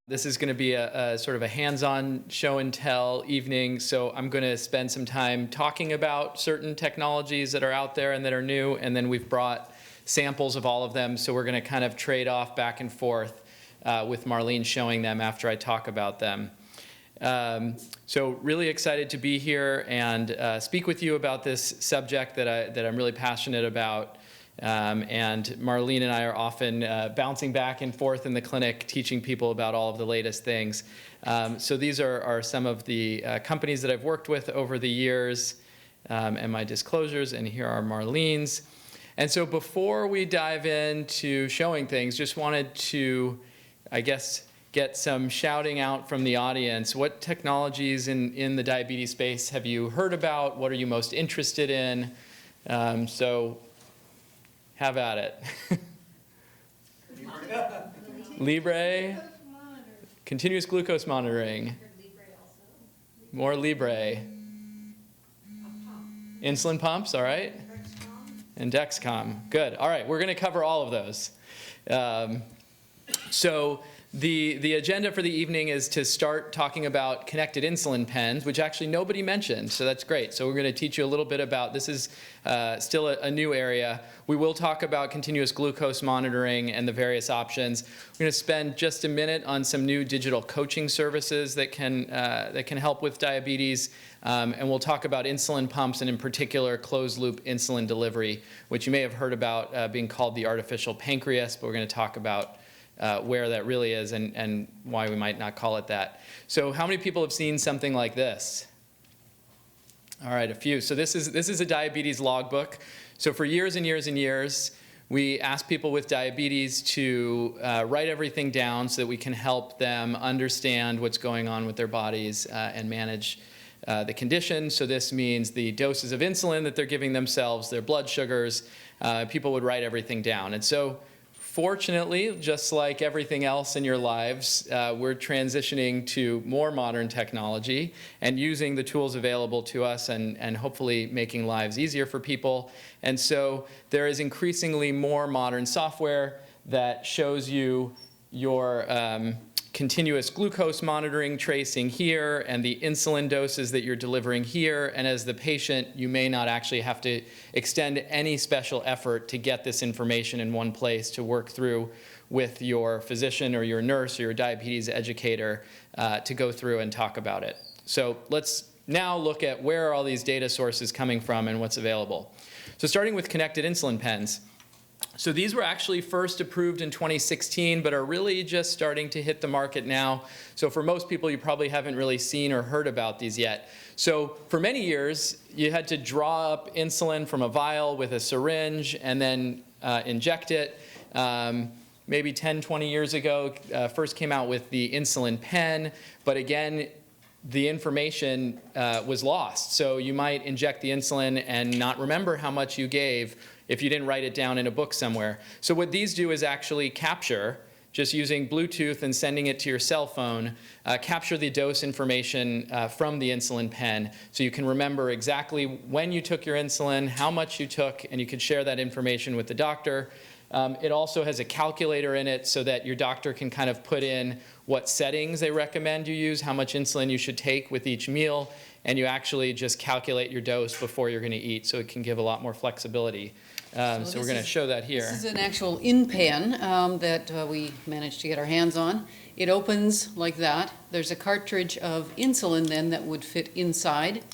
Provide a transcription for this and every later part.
This is going to be a sort of a hands-on show and tell evening, so I'm going to spend some time talking about certain technologies that are out there and that are new, and then we've brought samples of all of them, so we're going to kind of trade off back and forth with Marlene showing them after I talk about them. So really excited to be here and speak with you about this subject that I'm really passionate about. And Marlene and I are often bouncing back and forth in the clinic, teaching people about all of the latest things. So these are some of the companies that I've worked with over the years and my disclosures, and here are Marlene's. And so before we dive into showing things, just wanted to, I guess, get some shouting out from the audience. What technologies in the diabetes space have you heard about? What are you most interested in? So have at it. Libre, continuous glucose monitoring, more Libre, insulin pumps, all right, and Dexcom, good. All right, we're going to cover all of those. So the agenda for the evening is to start talking about connected insulin pens, which actually nobody mentioned, so that's great. So we're going to teach you a little bit about, this is still a new area. We will talk about continuous glucose monitoring and the various options. We're going to spend just a minute on some new digital coaching services that can help with diabetes, and we'll talk about insulin pumps and in particular closed-loop insulin delivery, which you may have heard about being called the artificial pancreas, but we're going to talk about where that really is and why we might not call it that. So how many people have seen something like this? All right, a few. So this is a diabetes logbook. So for years and years and years, we ask people with diabetes to write everything down so that we can help them understand what's going on with their bodies and manage the condition. So this means the doses of insulin that they're giving themselves, their blood sugars. People would write everything down. And so fortunately, just like everything else in your lives, we're transitioning to more modern technology and using the tools available to us and hopefully making lives easier for people. And so there is increasingly more modern software that shows you your continuous glucose monitoring tracing here and the insulin doses that you're delivering here. And as the patient, you may not actually have to extend any special effort to get this information in one place to work through with your physician or your nurse or your diabetes educator to go through and talk about it. So let's now look at where are all these data sources coming from and what's available. So starting with connected insulin pens. So these were actually first approved in 2016, but are really just starting to hit the market now. So for most people, you probably haven't really seen or heard about these yet. So for many years, you had to draw up insulin from a vial with a syringe and then inject it. Maybe 10, 20 years ago, first came out with the insulin pen, but again, the information was lost. So you might inject the insulin and not remember how much you gave if you didn't write it down in a book somewhere. So what these do is actually capture, just using Bluetooth and sending it to your cell phone, capture the dose information from the insulin pen so you can remember exactly when you took your insulin, how much you took, and you can share that information with the doctor. It also has a calculator in it so that your doctor can kind of put in what settings they recommend you use, how much insulin you should take with each meal, and you actually just calculate your dose before you're going to eat, so it can give a lot more flexibility. So we're going to show that here. This is an actual in-pen that we managed to get our hands on. It opens like that. There's a cartridge of insulin then that would fit inside.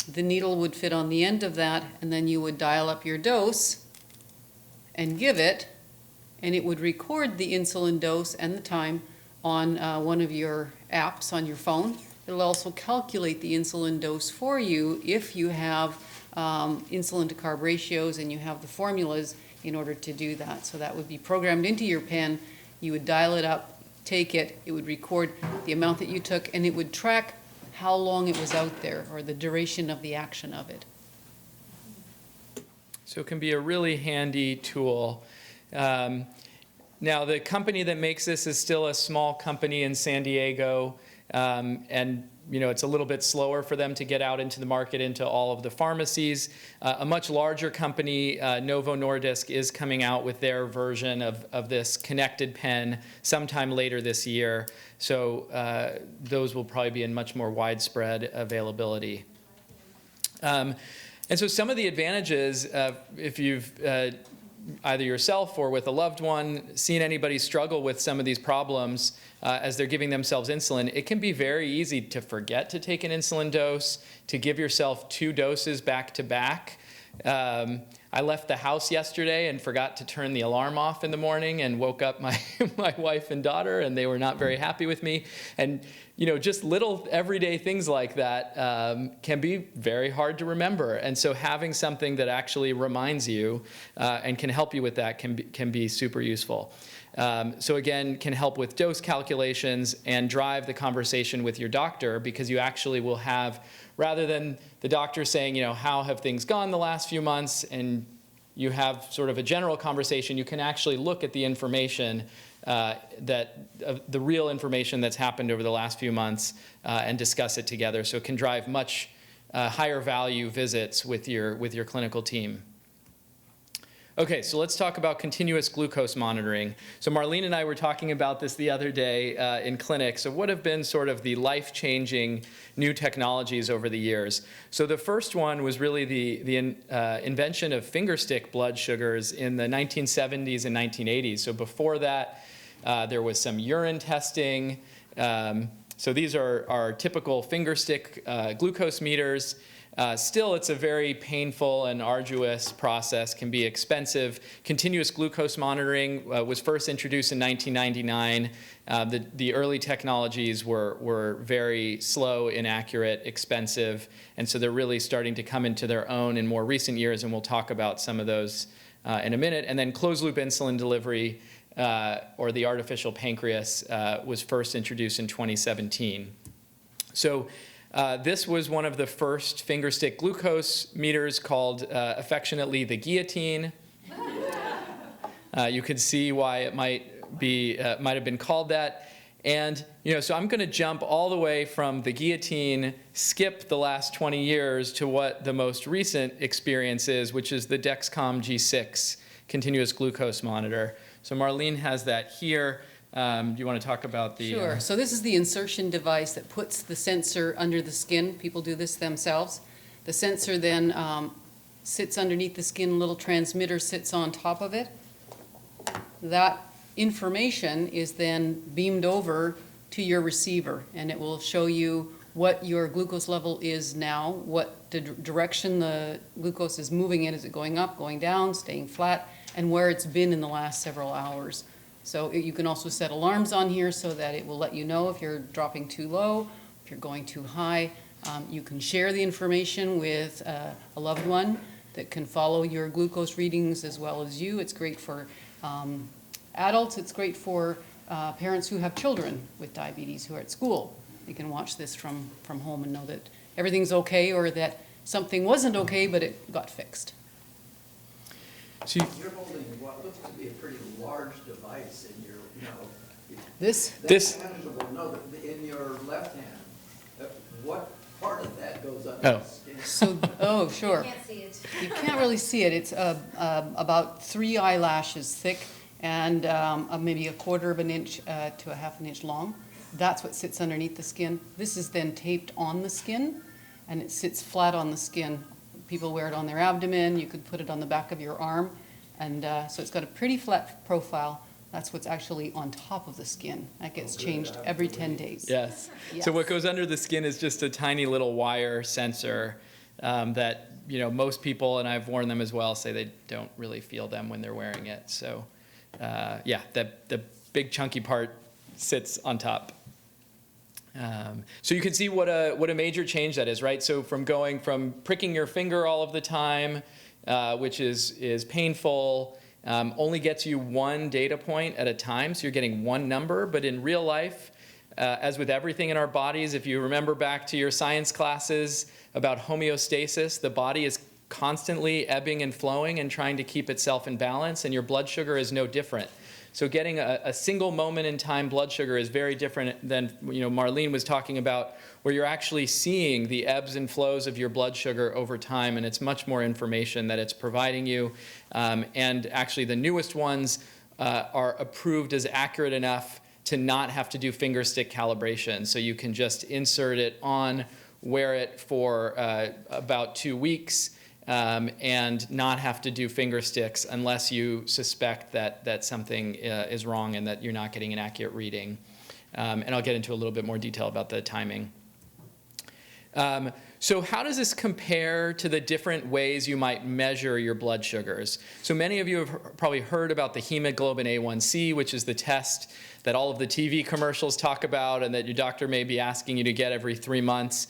The needle would fit on the end of that, and then you would dial up your dose and give it, and it would record the insulin dose and the time on one of your apps on your phone. It'll also calculate the insulin dose for you if you have insulin to carb ratios and you have the formulas in order to do that. So that would be programmed into your pen. You would dial it up, take it, it would record the amount that you took, and it would track how long it was out there or the duration of the action of it. So it can be a really handy tool. Now the company that makes this is still a small company in San Diego, and it's a little bit slower for them to get out into the market, into all of the pharmacies. A much larger company, Novo Nordisk, is coming out with their version of this connected pen sometime later this year. So those will probably be in much more widespread availability. And so some of the advantages, if you've either yourself or with a loved one seen anybody struggle with some of these problems as they're giving themselves insulin, it can be very easy to forget to take an insulin dose, to give yourself 2 doses back to back. I left the house yesterday and forgot to turn the alarm off in the morning and woke up my wife and daughter, and they were not very happy with me. And just little everyday things like that can be very hard to remember. And so having something that actually reminds you and can help you with that can be super useful. So again, can help with dose calculations and drive the conversation with your doctor, because you actually will have, rather than the doctor saying, how have things gone the last few months, and you have sort of a general conversation, you can actually look at the information, the real information that's happened over the last few months and discuss it together. So it can drive much higher value visits with your clinical team. Okay, so let's talk about continuous glucose monitoring. So Marlene and I were talking about this the other day in clinic. So what have been sort of the life-changing new technologies over the years? So the first one was really the invention of fingerstick blood sugars in the 1970s and 1980s. So before that, there was some urine testing. So these are our typical fingerstick glucose meters. Still, it's a very painful and arduous process, can be expensive. Continuous glucose monitoring was first introduced in 1999. The early technologies were very slow, inaccurate, expensive, and so they're really starting to come into their own in more recent years, and we'll talk about some of those in a minute. And then closed-loop insulin delivery, or the artificial pancreas, was first introduced in 2017. So this was one of the first fingerstick glucose meters, called affectionately the guillotine. You could see why it might have been called that. And so I'm going to jump all the way from the guillotine, skip the last 20 years to what the most recent experience is, which is the Dexcom G6 continuous glucose monitor. So Marlene has that here. Do you want to talk about the... Sure. So this is the insertion device that puts the sensor under the skin. People do this themselves. The sensor then sits underneath the skin. A little transmitter sits on top of it. That information is then beamed over to your receiver, and it will show you what your glucose level is now, what direction the glucose is moving in. Is it going up, going down, staying flat, and where it's been in the last several hours. So you can also set alarms on here so that it will let you know if you're dropping too low, if you're going too high. You can share the information with a loved one that can follow your glucose readings as well as you. It's great for adults. It's great for parents who have children with diabetes who are at school. They can watch this from home and know that everything's okay, or that something wasn't okay, but it got fixed. So you're holding what looks to be a pretty large device in your, This tangible. No, in your left hand. What part of that goes up the skin? So, sure. You can't see it. You can't really see it. It's about 3 eyelashes thick and maybe 1/4 of an inch to a 1/2 inch long. That's what sits underneath the skin. This is then taped on the skin, and it sits flat on the skin. People wear it on their abdomen. You could put it on the back of your arm. And so it's got a pretty flat profile. That's what's actually on top of the skin. That gets changed every 10 days. Yes. Yes. So what goes under the skin is just a tiny little wire sensor that most people, and I've worn them as well, say they don't really feel them when they're wearing it. So yeah, the big chunky part sits on top. So you can see what a major change that is, right? So from going from pricking your finger all of the time, which is painful, only gets you one data point at a time, so you're getting one number. But in real life, as with everything in our bodies, if you remember back to your science classes about homeostasis, the body is constantly ebbing and flowing and trying to keep itself in balance, and your blood sugar is no different. So getting a single moment in time blood sugar is very different than Marlene was talking about, where you're actually seeing the ebbs and flows of your blood sugar over time, and it's much more information that it's providing you. And actually the newest ones are approved as accurate enough to not have to do finger stick calibration. So you can just insert it on, wear it for about 2 weeks, and not have to do finger sticks unless you suspect that something is wrong and that you're not getting an accurate reading. And I'll get into a little bit more detail about the timing. So how does this compare to the different ways you might measure your blood sugars? So many of you have probably heard about the hemoglobin A1C, which is the test that all of the TV commercials talk about and that your doctor may be asking you to get every 3 months.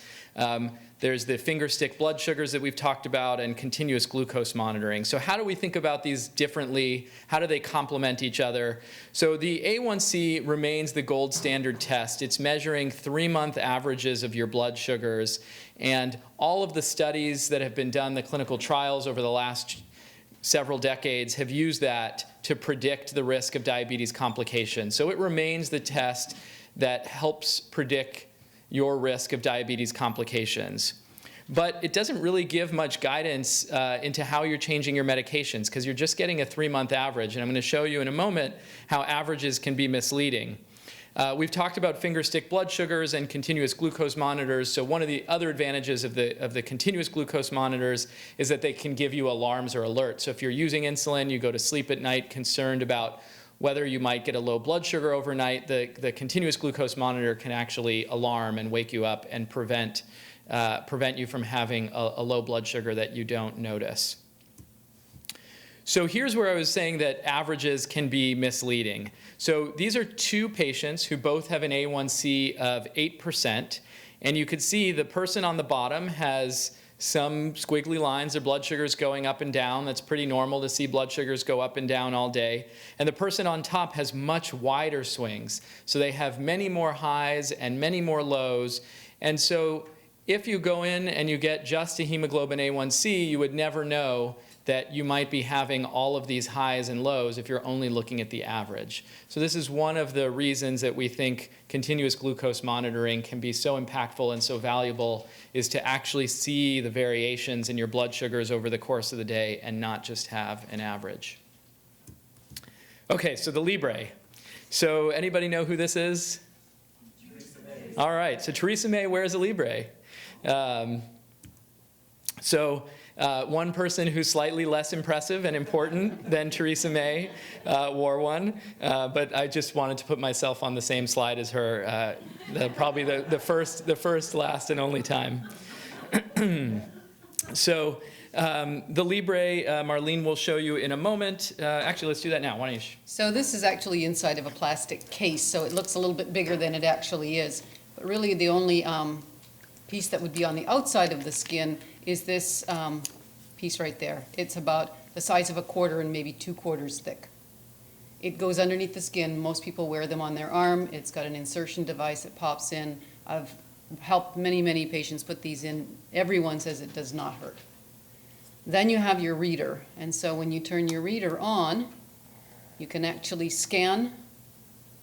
There's the finger stick blood sugars that we've talked about and continuous glucose monitoring. So how do we think about these differently? How do they complement each other? So the A1C remains the gold standard test. It's measuring 3-month averages of your blood sugars. And all of the studies that have been done, the clinical trials over the last several decades, have used that to predict the risk of diabetes complications. So it remains the test that helps predict your risk of diabetes complications. But it doesn't really give much guidance into how you're changing your medications, because you're just getting a 3-month average. And I'm going to show you in a moment how averages can be misleading. We've talked about finger stick blood sugars and continuous glucose monitors. So one of the other advantages of the continuous glucose monitors is that they can give you alarms or alerts. So if you're using insulin, you go to sleep at night concerned about whether you might get a low blood sugar overnight, the continuous glucose monitor can actually alarm and wake you up and prevent you from having a low blood sugar that you don't notice. So here's where I was saying that averages can be misleading. So these are 2 patients who both have an A1C of 8%. And you could see the person on the bottom has some squiggly lines. Their blood sugar is going up and down. That's pretty normal to see blood sugars go up and down all day. And the person on top has much wider swings. So they have many more highs and many more lows. And so if you go in and you get just a hemoglobin A1C, you would never know that you might be having all of these highs and lows if you're only looking at the average. So this is one of the reasons that we think continuous glucose monitoring can be so impactful and so valuable, is to actually see the variations in your blood sugars over the course of the day and not just have an average. Okay, so the Libre. So anybody know who this is? Theresa May. All right, so Theresa May wears a Libre. One person who's slightly less impressive and important than Theresa May wore one, but I just wanted to put myself on the same slide as her, probably the first, last, and only time. So the Libre, Marlene will show you in a moment. Actually, let's do that now. Why don't you? So this is actually inside of a plastic case, so it looks a little bit bigger than it actually is. But really the only piece that would be on the outside of the skin is this piece right there. It's about the size of a quarter and maybe 2 quarters thick. It goes underneath the skin. Most people wear them on their arm. It's got an insertion device that pops in. I've helped many patients put these in. Everyone says it does not hurt. Then you have your reader. And so when you turn your reader on, you can actually scan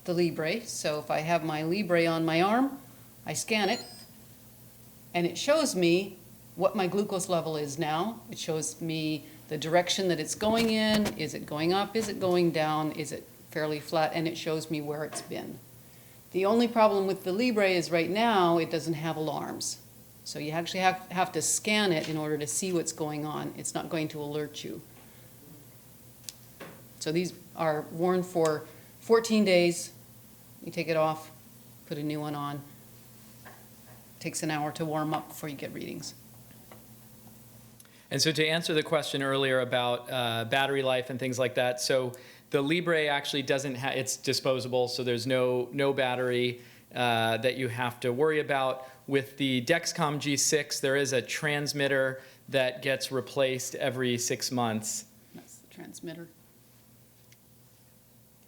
the Libre. So if I have my Libre on my arm, I scan it, and it shows me what my glucose level is now. It shows me the direction that it's going in. Is it going up? Is it going down? Is it fairly flat? And it shows me where it's been. The only problem with the Libre is right now it doesn't have alarms. So you actually have to scan it in order to see what's going on. It's not going to alert you. So these are worn for 14 days. You take it off, put a new one on. Takes an hour to warm up before you get readings. And so to answer the question earlier about battery life and things like that, so the Libre actually doesn't have, it's disposable, so there's no battery that you have to worry about. With the Dexcom G6, there is a transmitter that gets replaced every 6 months. That's the transmitter.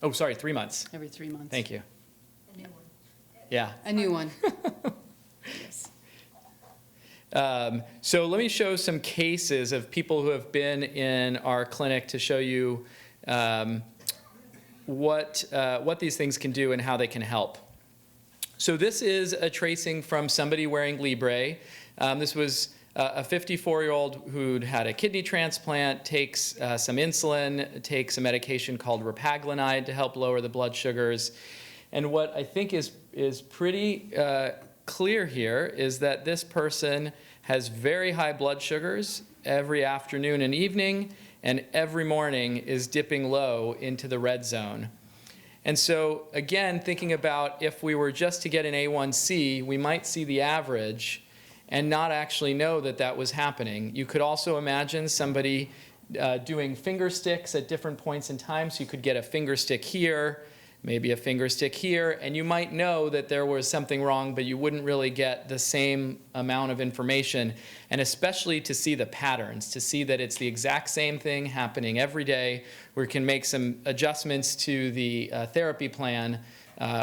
Oh, sorry, 3 months. Every 3 months. Thank you. A new one. Yeah. A new one. Yes. So let me show some cases of people who have been in our clinic to show you what these things can do and how they can help. So this is a tracing from somebody wearing Libre. This was a 54-year-old who'd had a kidney transplant, takes some insulin, takes a medication called repaglinide to help lower the blood sugars. And what I think is pretty clear here is that this person has very high blood sugars every afternoon and evening, and every morning is dipping low into the red zone. And so, again, thinking about if we were just to get an A1C, we might see the average and not actually know that that was happening. You could also imagine somebody doing finger sticks at different points in time. So you could get a finger stick here, maybe a finger stick here, and you might know that there was something wrong, but you wouldn't really get the same amount of information. And especially to see the patterns, to see that it's the exact same thing happening every day, we can make some adjustments to the therapy plan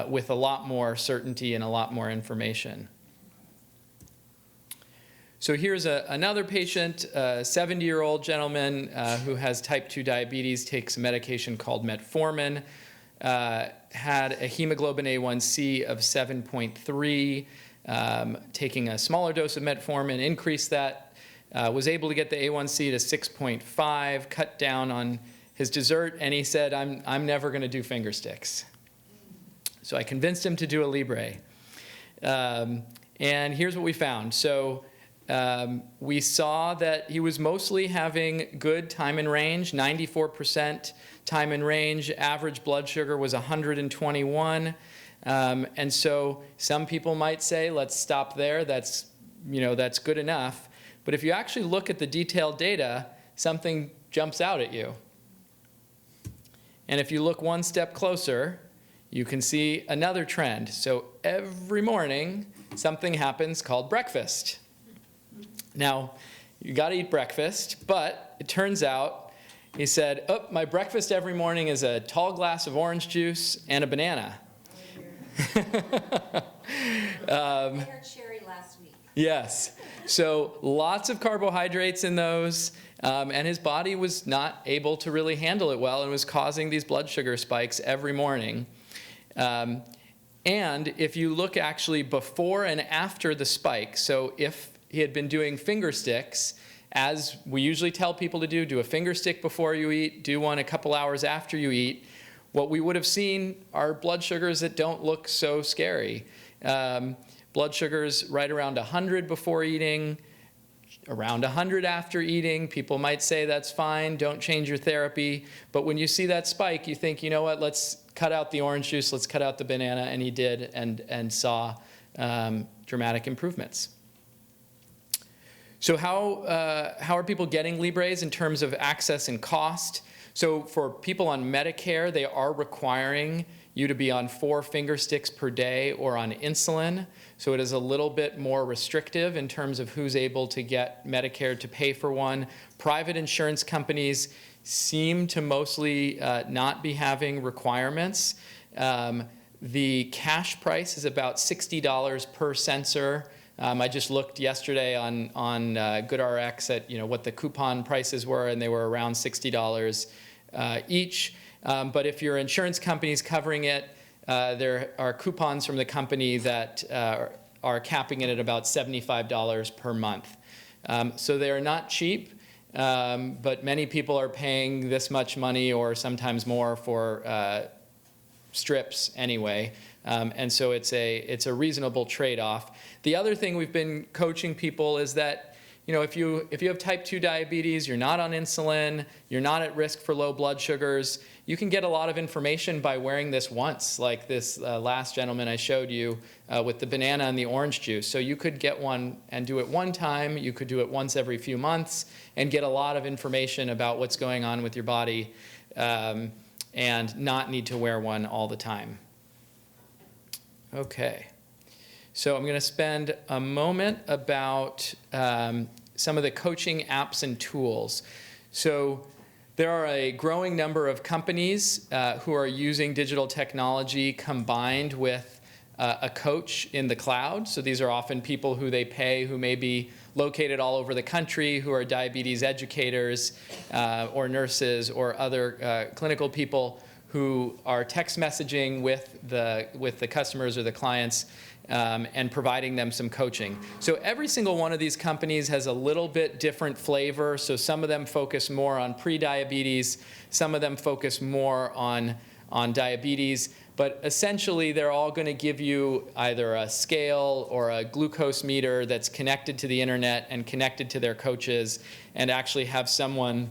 with a lot more certainty and a lot more information. So here's another patient, a 70-year-old gentleman who has type 2 diabetes, takes a medication called Metformin, had a hemoglobin A1C of 7.3, taking a smaller dose of Metformin, increased that, was able to get the A1C to 6.5, cut down on his dessert, and he said, I'm never going to do finger sticks. So I convinced him to do a Libre. And here's what we found. So we saw that he was mostly having good time in range, 94% time in range. Average blood sugar was 121. And so some people might say, let's stop there. That's good enough. But if you actually look at the detailed data, something jumps out at you. And if you look one step closer, you can see another trend. So every morning, something happens called breakfast. Now, you got to eat breakfast, but it turns out, he said, oh, my breakfast every morning is a tall glass of orange juice and a banana. I heard cherry last week. Yes. So lots of carbohydrates in those, and his body was not able to really handle it well and was causing these blood sugar spikes every morning. And if you look actually before and after the spike, so if he had been doing finger sticks, as we usually tell people to do a finger stick before you eat, do one a couple hours after you eat, what we would have seen are blood sugars that don't look so scary. Blood sugars right around 100 before eating, around 100 after eating. People might say that's fine, don't change your therapy. But when you see that spike, you think, you know what, let's cut out the orange juice, let's cut out the banana, and he did and saw dramatic improvements. So how are people getting Libres in terms of access and cost? So for people on Medicare, they are requiring you to be on 4 finger sticks per day or on insulin. So it is a little bit more restrictive in terms of who's able to get Medicare to pay for one. Private insurance companies seem to mostly not be having requirements. The cash price is about $60 per sensor. I just looked yesterday on GoodRx at what the coupon prices were, and they were around $60 each. But if your insurance company is covering it, there are coupons from the company that are capping it at about $75 per month. So they are not cheap, but many people are paying this much money or sometimes more for strips anyway. And so it's a reasonable trade-off. The other thing we've been coaching people is that, if you have type 2 diabetes, you're not on insulin, you're not at risk for low blood sugars, you can get a lot of information by wearing this once, like this last gentleman I showed you with the banana and the orange juice. So you could get one and do it one time, you could do it once every few months, and get a lot of information about what's going on with your body and not need to wear one all the time. Okay, so I'm going to spend a moment about some of the coaching apps and tools. So there are a growing number of companies who are using digital technology combined with a coach in the cloud. So these are often people who they pay who may be located all over the country, who are diabetes educators or nurses or other clinical people who are text messaging with the customers or the clients and providing them some coaching. So every single one of these companies has a little bit different flavor. So some of them focus more on pre-diabetes, some of them focus more on diabetes, but essentially they're all going to give you either a scale or a glucose meter that's connected to the internet and connected to their coaches, and actually have someone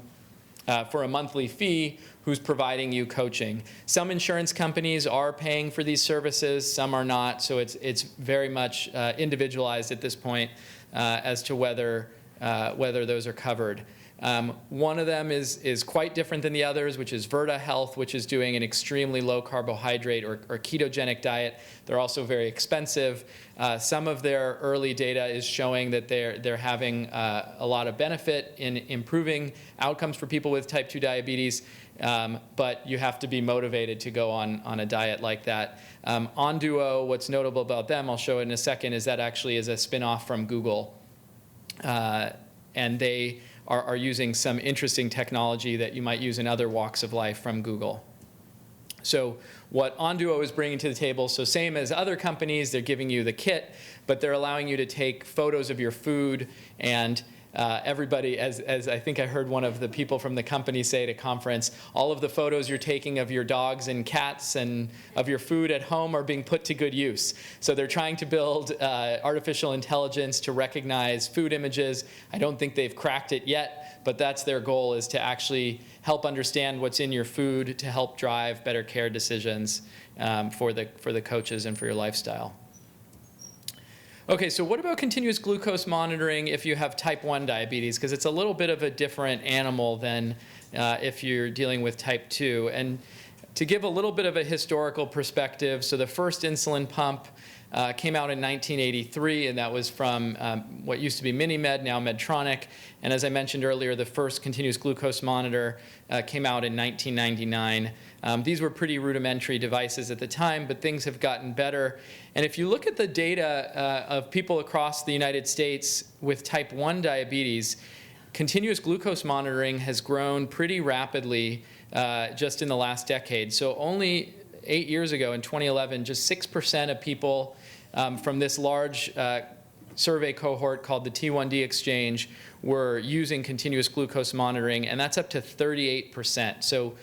for a monthly fee who's providing you coaching. Some insurance companies are paying for these services, some are not, so it's very much individualized at this point as to whether those are covered. One of them is quite different than the others, which is Virta Health, which is doing an extremely low carbohydrate or ketogenic diet. They're also very expensive. Some of their early data is showing that they're having a lot of benefit in improving outcomes for people with type 2 diabetes, but you have to be motivated to go on a diet like that. Onduo, what's notable about them, I'll show in a second, is that actually is a spin-off from Google. And they are using some interesting technology that you might use in other walks of life from Google. So what Onduo is bringing to the table, so same as other companies, they're giving you the kit, but they're allowing you to take photos of your food, and everybody, as I think I heard one of the people from the company say at a conference, all of the photos you're taking of your dogs and cats and of your food at home are being put to good use. So they're trying to build artificial intelligence to recognize food images. I don't think they've cracked it yet, but that's their goal, is to actually help understand what's in your food to help drive better care decisions for the coaches and for your lifestyle. Okay, so what about continuous glucose monitoring if you have type 1 diabetes? Because it's a little bit of a different animal than if you're dealing with type 2. And to give a little bit of a historical perspective, so the first insulin pump came out in 1983, and that was from what used to be MiniMed, now Medtronic. And as I mentioned earlier, the first continuous glucose monitor came out in 1999. These were pretty rudimentary devices at the time, but things have gotten better. And if you look at the data of people across the United States with type 1 diabetes, continuous glucose monitoring has grown pretty rapidly just in the last decade. So only 8 years ago, in 2011, just 6% of people from this large survey cohort called the T1D Exchange were using continuous glucose monitoring, and that's up to 38%. So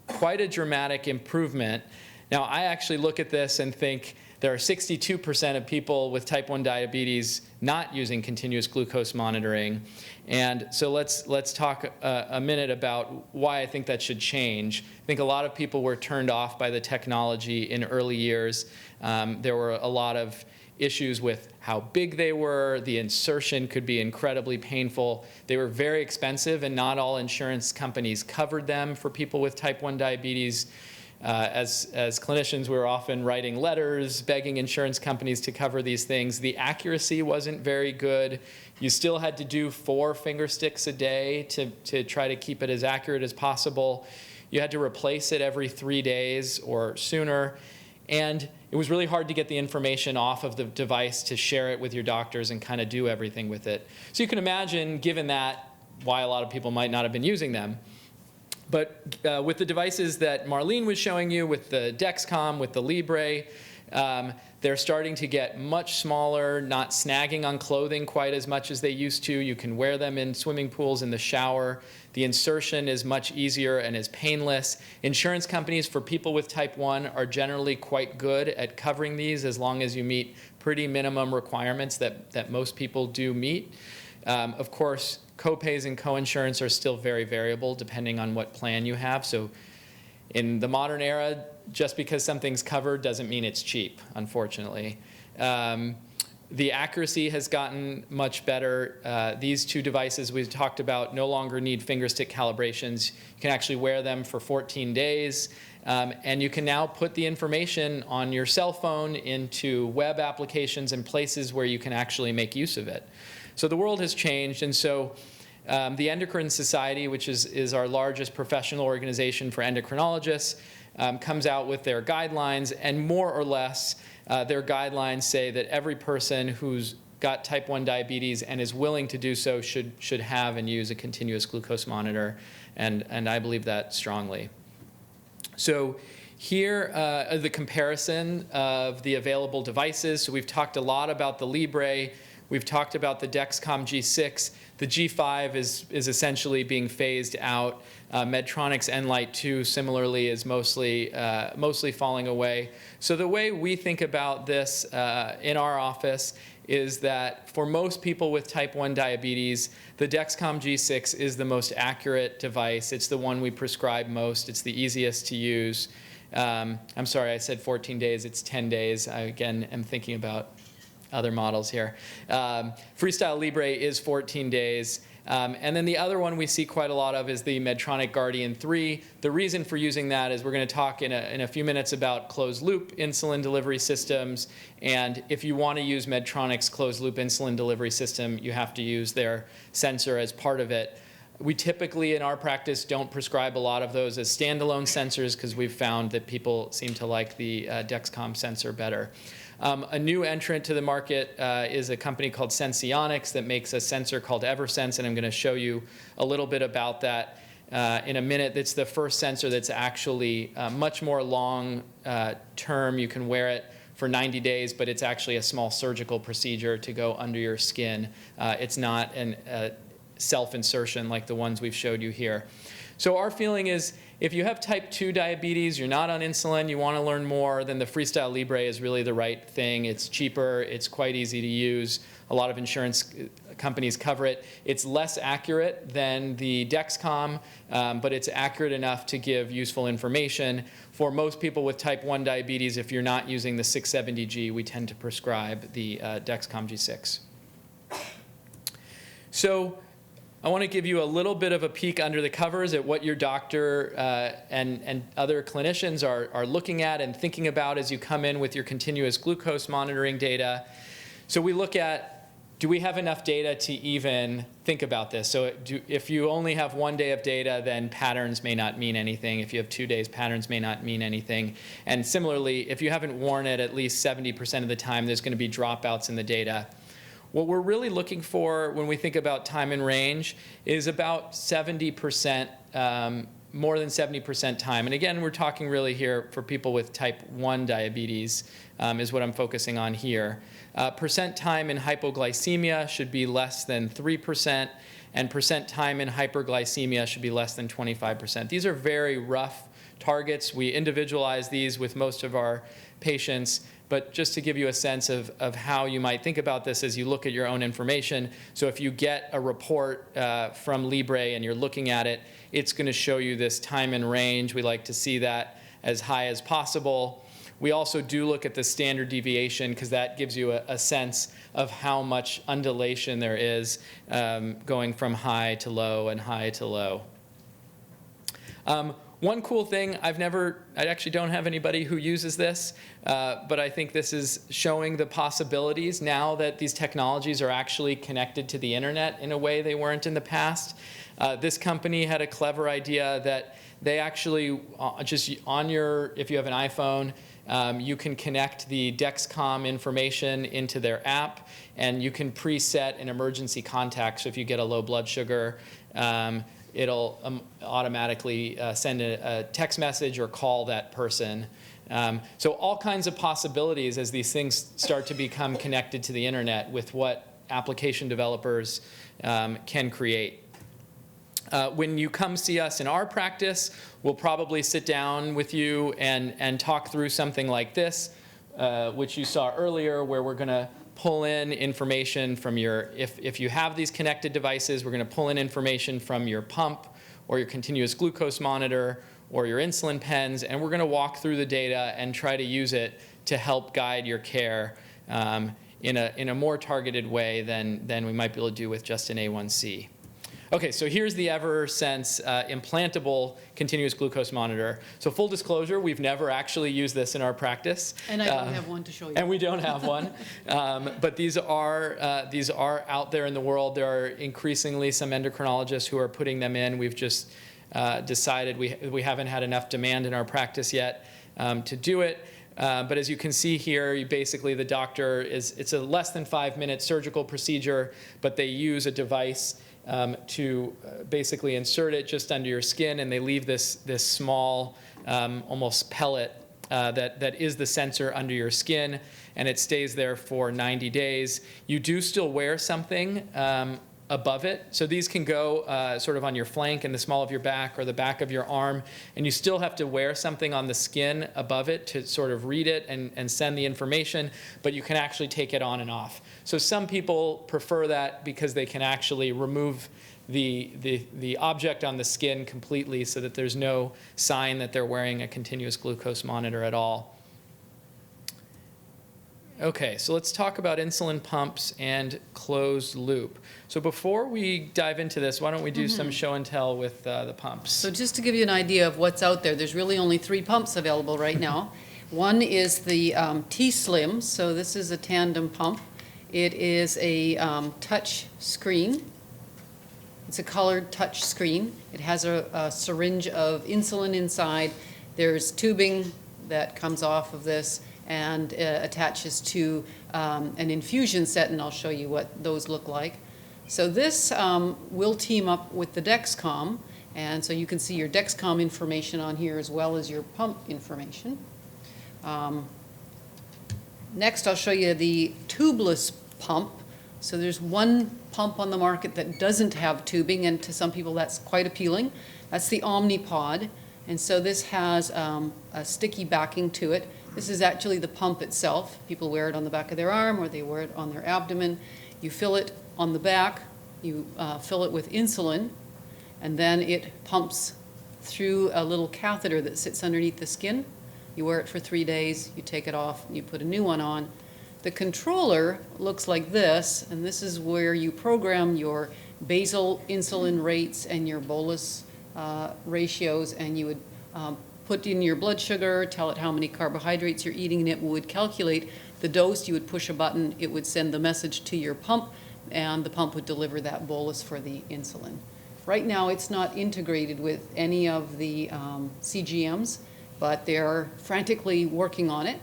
quite a dramatic improvement. Now, I actually look at this and think there are 62% of people with type 1 diabetes not using continuous glucose monitoring. And so let's talk a minute about why I think that should change. I think a lot of people were turned off by the technology in early years. There were a lot of issues with how big they were. The insertion could be incredibly painful. They were very expensive, and not all insurance companies covered them for people with type 1 diabetes. As clinicians, we were often writing letters begging insurance companies to cover these things. The accuracy wasn't very good. You still had to do 4 finger sticks a day to try to keep it as accurate as possible. You had to replace it every 3 days or sooner. And it was really hard to get the information off of the device to share it with your doctors and kind of do everything with it. So you can imagine, given that, why a lot of people might not have been using them. But with the devices that Marlene was showing you, with the Dexcom, with the Libre, they're starting to get much smaller, not snagging on clothing quite as much as they used to. You can wear them in swimming pools, in the shower. The insertion is much easier and is painless. Insurance companies for people with type 1 are generally quite good at covering these, as long as you meet pretty minimum requirements that most people do meet. Of course, copays and coinsurance are still very variable depending on what plan you have. So in the modern era, just because something's covered doesn't mean it's cheap, unfortunately. The accuracy has gotten much better. These 2 devices we talked about no longer need finger stick calibrations. You can actually wear them for 14 days. And you can now put the information on your cell phone into web applications and places where you can actually make use of it. So the world has changed, and so the Endocrine Society, which is our largest professional organization for endocrinologists, comes out with their guidelines, and more or less their guidelines say that every person who's got type 1 diabetes and is willing to do so should have and use a continuous glucose monitor, and I believe that strongly. So here are the comparison of the available devices. So we've talked a lot about the Libre. We've talked about the Dexcom G6. The G5 is essentially being phased out. Medtronic's Enlite 2 similarly is mostly falling away. So the way we think about this in our office is that for most people with type 1 diabetes, the Dexcom G6 is the most accurate device. It's the one we prescribe most. It's the easiest to use. I'm sorry, I said 14 days. It's 10 days. I, again, am thinking about other models here. Freestyle Libre is 14 days. And then the other one we see quite a lot of is the Medtronic Guardian 3. The reason for using that is we're going to talk in a few minutes about closed-loop insulin delivery systems. And if you want to use Medtronic's closed-loop insulin delivery system, you have to use their sensor as part of it. We typically, in our practice, don't prescribe a lot of those as standalone sensors because we've found that people seem to like the Dexcom sensor better. A new entrant to the market is a company called Senseonics that makes a sensor called Eversense, and I'm going to show you a little bit about that in a minute. It's the first sensor that's actually much more long term. You can wear it for 90 days, but it's actually a small surgical procedure to go under your skin. It's not a self-insertion like the ones we've showed you here. So our feeling is if you have type 2 diabetes, you're not on insulin, you want to learn more, then the Freestyle Libre is really the right thing. It's cheaper, it's quite easy to use. A lot of insurance companies cover it. It's less accurate than the Dexcom, but it's accurate enough to give useful information. For most people with type 1 diabetes, if you're not using the 670G, we tend to prescribe the Dexcom G6. So I want to give you a little bit of a peek under the covers at what your doctor and other clinicians are looking at and thinking about as you come in with your continuous glucose monitoring data. So we look at, do we have enough data to even think about this? So if you only have 1 day of data, then patterns may not mean anything. If you have 2 days, patterns may not mean anything. And similarly, if you haven't worn it at least 70% of the time, there's going to be dropouts in the data. What we're really looking for when we think about time in range is about 70%, more than 70% time. And again, we're talking really here for people with type 1 diabetes is what I'm focusing on here. Percent time in hypoglycemia should be less than 3%, and percent time in hyperglycemia should be less than 25%. These are very rough targets. We individualize these with most of our patients. But just to give you a sense of how you might think about this as you look at your own information. So if you get a report from Libre and you're looking at it, it's going to show you this time in range. We like to see that as high as possible. We also do look at the standard deviation because that gives you a sense of how much undulation there is going from high to low and high to low. One cool thing, I actually don't have anybody who uses this, but I think this is showing the possibilities now that these technologies are actually connected to the internet in a way they weren't in the past. This company had a clever idea that they actually, just on if you have an iPhone, you can connect the Dexcom information into their app, and you can preset an emergency contact. So if you get a low blood sugar, it'll automatically send a text message or call that person. So all kinds of possibilities as these things start to become connected to the internet with what application developers can create. When you come see us in our practice, we'll probably sit down with you and talk through something like this, which you saw earlier, where we're going to pull in information from if you have these connected devices, we're going to pull in information from your pump or your continuous glucose monitor or your insulin pens, and we're going to walk through the data and try to use it to help guide your care in a more targeted way than we might be able to do with just an A1C. Okay, so here's the Eversense implantable continuous glucose monitor. So full disclosure, we've never actually used this in our practice. And I don't have one to show you. And we don't have one. But these are out there in the world. There are increasingly some endocrinologists who are putting them in. We've just decided we haven't had enough demand in our practice yet to do it. But as you can see here, basically the doctor it's a less than 5-minute surgical procedure, but they use a device to basically insert it just under your skin, and they leave this small almost pellet that is the sensor under your skin, and it stays there for 90 days. You do still wear something above it. So these can go sort of on your flank and the small of your back or the back of your arm, and you still have to wear something on the skin above it to sort of read it and send the information, but you can actually take it on and off. So some people prefer that because they can actually remove the object on the skin completely so that there's no sign that they're wearing a continuous glucose monitor at all. Okay, so let's talk about insulin pumps and closed loop. So before we dive into this, why don't we do some show and tell with the pumps? So just to give you an idea of what's out there, there's really only 3 pumps available right now. One is the T-Slim, so this is a tandem pump. It is a touch screen. It's a colored touch screen. It has a syringe of insulin inside. There's tubing that comes off of this and attaches to an infusion set, and I'll show you what those look like. So this will team up with the Dexcom, and so you can see your Dexcom information on here as well as your pump information. Next, I'll show you the tubeless pump. So there's one pump on the market that doesn't have tubing, and to some people that's quite appealing. That's the Omnipod, and so this has a sticky backing to it. This is actually the pump itself. People wear it on the back of their arm or they wear it on their abdomen. You fill it on the back, you fill it with insulin, and then it pumps through a little catheter that sits underneath the skin. You wear it for 3 days, you take it off, and you put a new one on. The controller looks like this, and this is where you program your basal insulin rates and your bolus ratios, and you would put in your blood sugar, tell it how many carbohydrates you're eating, and it would calculate the dose. You would push a button, it would send the message to your pump, and the pump would deliver that bolus for the insulin. Right now, it's not integrated with any of the CGMs, but they're frantically working on it.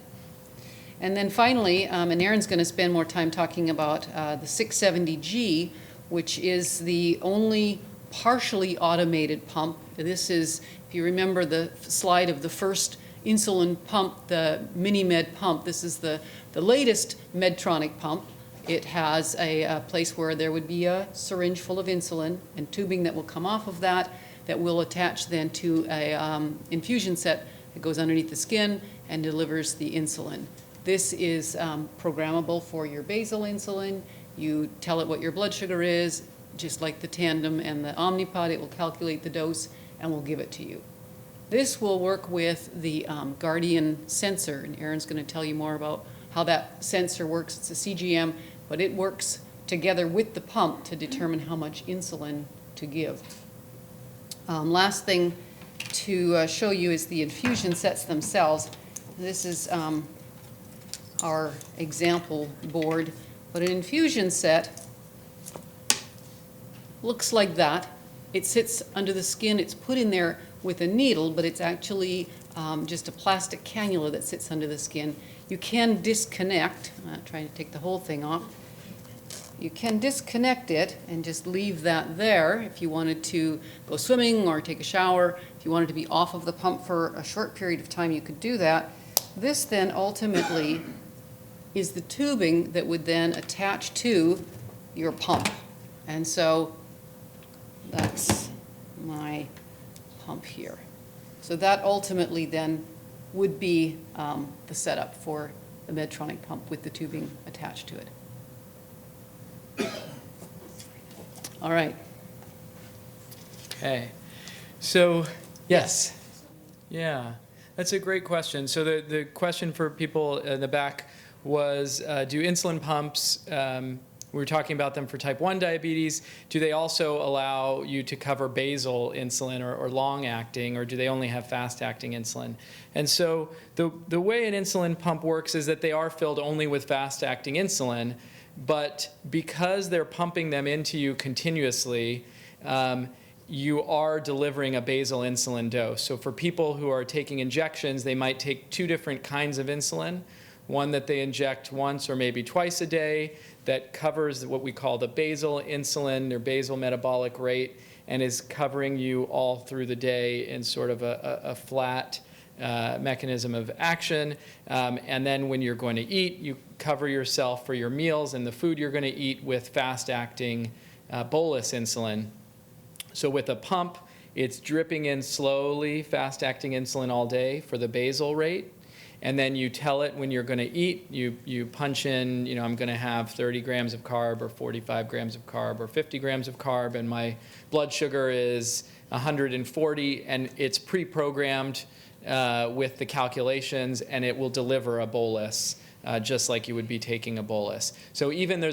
And then finally, and Aaron's going to spend more time talking about the 670G, which is the only partially automated pump. This is, if you remember the slide of the first insulin pump, the MiniMed pump, this is the latest Medtronic pump. It has a place where there would be a syringe full of insulin and tubing that will come off of that will attach then to a infusion set that goes underneath the skin and delivers the insulin. This is programmable for your basal insulin. You tell it what your blood sugar is, just like the Tandem and the Omnipod, it will calculate the dose and will give it to you. This will work with the Guardian sensor, and Aaron's going to tell you more about how that sensor works. It's a CGM, but it works together with the pump to determine how much insulin to give. Last thing to show you is the infusion sets themselves. This is our example board, but an infusion set looks like that. It sits under the skin. It's put in there with a needle, but it's actually just a plastic cannula that sits under the skin. You can disconnect. I'm not trying to take the whole thing off. You can disconnect it and just leave that there if you wanted to go swimming or take a shower. If you wanted to be off of the pump for a short period of time, you could do that. This then ultimately is the tubing that would then attach to your pump. And so that's my pump here. So that ultimately then would be the setup for the Medtronic pump with the tubing attached to it. All right. Okay. So, yes. Yeah, that's a great question. So the question for people in the back was, do insulin pumps, we were talking about them for type 1 diabetes, do they also allow you to cover basal insulin or long-acting, or do they only have fast-acting insulin? And so the way an insulin pump works is that they are filled only with fast-acting insulin, but because they're pumping them into you continuously, you are delivering a basal insulin dose. So for people who are taking injections, they might take 2 different kinds of insulin, one that they inject once or maybe twice a day that covers what we call the basal insulin or basal metabolic rate and is covering you all through the day in sort of a flat mechanism of action. And then when you're going to eat, you cover yourself for your meals and the food you're going to eat with fast-acting bolus insulin. So with a pump, it's dripping in slowly, fast-acting insulin all day for the basal rate. And then you tell it when you're going to eat, you punch in, I'm going to have 30 grams of carb or 45 grams of carb or 50 grams of carb, and my blood sugar is 140, and it's pre-programmed with the calculations, and it will deliver a bolus just like you would be taking a bolus. So even though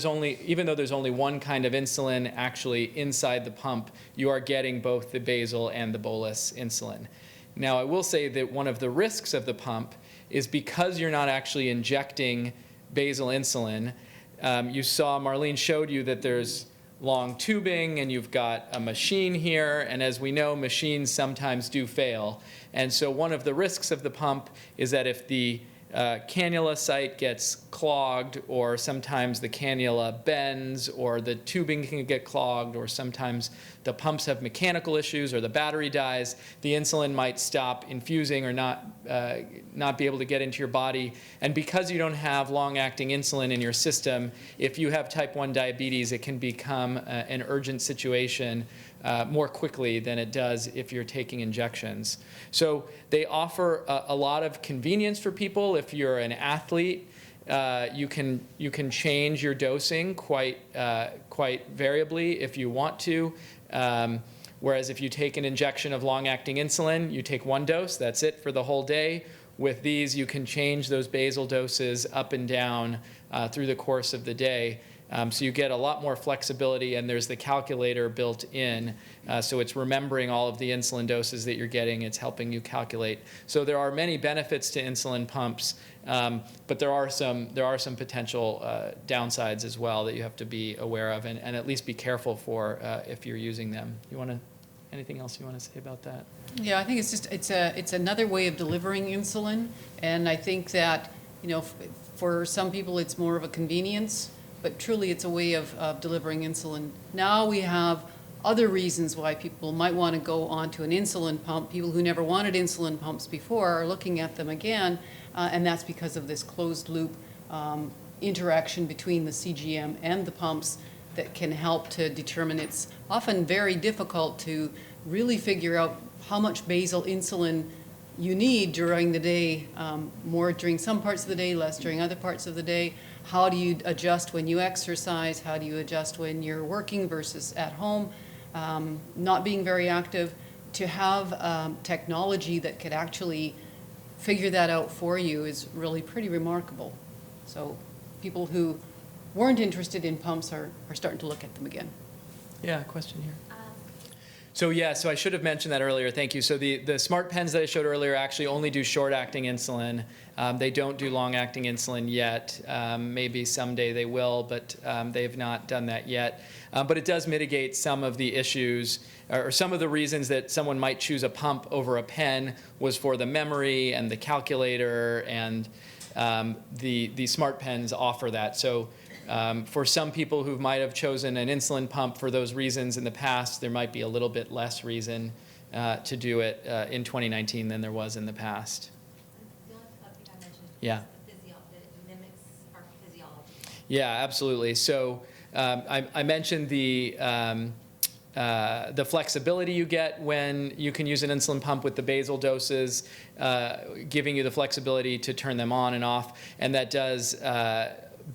there's only one kind of insulin actually inside the pump, you are getting both the basal and the bolus insulin. Now, I will say that one of the risks of the pump is because you're not actually injecting basal insulin. You saw, Marlene showed you that there's long tubing and you've got a machine here, and as we know, machines sometimes do fail. And so one of the risks of the pump is that if the cannula site gets clogged, or sometimes the cannula bends, or the tubing can get clogged, or sometimes the pumps have mechanical issues, or the battery dies, the insulin might stop infusing or not be able to get into your body. And because you don't have long-acting insulin in your system, if you have type 1 diabetes, it can become an urgent situation more quickly than it does if you're taking injections. So they offer a lot of convenience for people. If you're an athlete, you can change your dosing quite variably if you want to. Whereas if you take an injection of long-acting insulin, you take one dose, that's it for the whole day. With these, you can change those basal doses up and down through the course of the day. So you get a lot more flexibility, and there's the calculator built in. So it's remembering all of the insulin doses that you're getting. It's helping you calculate. So there are many benefits to insulin pumps, but there are some potential downsides as well that you have to be aware of and at least be careful for if you're using them. Anything else you want to say about that? Yeah, I think it's another way of delivering insulin, and I think that for some people it's more of a convenience, but truly it's a way of delivering insulin. Now we have other reasons why people might want to go onto an insulin pump. People who never wanted insulin pumps before are looking at them again, and that's because of this closed loop interaction between the CGM and the pumps that can help to determine. It's often very difficult to really figure out how much basal insulin you need during the day, more during some parts of the day, less during other parts of the day. How do you adjust when you exercise? How do you adjust when you're working versus at home, not being very active? To have technology that could actually figure that out for you is really pretty remarkable. So people who weren't interested in pumps are starting to look at them again. Yeah, question here. So I should have mentioned that earlier. Thank you. So the smart pens that I showed earlier actually only do short-acting insulin. They don't do long-acting insulin yet. Maybe someday they will, but they've not done that yet. But it does mitigate some of the issues, or some of the reasons that someone might choose a pump over a pen was for the memory and the calculator, and the smart pens offer that. So for some people who might have chosen an insulin pump for those reasons in the past, there might be a little bit less reason to do it in 2019 than there was in the past. The only thing I mentioned Yeah. is that it mimics our physiology. Yeah, absolutely. So I mentioned the flexibility you get when you can use an insulin pump with the basal doses, giving you the flexibility to turn them on and off, and that does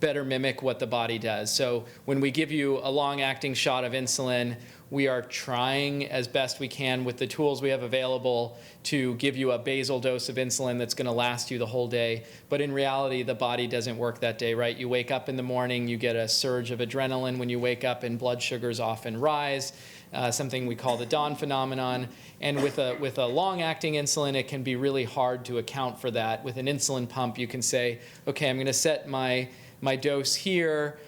better mimic what the body does. So when we give you a long-acting shot of insulin, we are trying as best we can with the tools we have available to give you a basal dose of insulin that's going to last you the whole day. But in reality, the body doesn't work that day, right? You wake up in the morning, you get a surge of adrenaline when you wake up, and blood sugars often rise, something we call the dawn phenomenon. And with a long-acting insulin, it can be really hard to account for that. With an insulin pump, you can say, okay, I'm going to set my dose here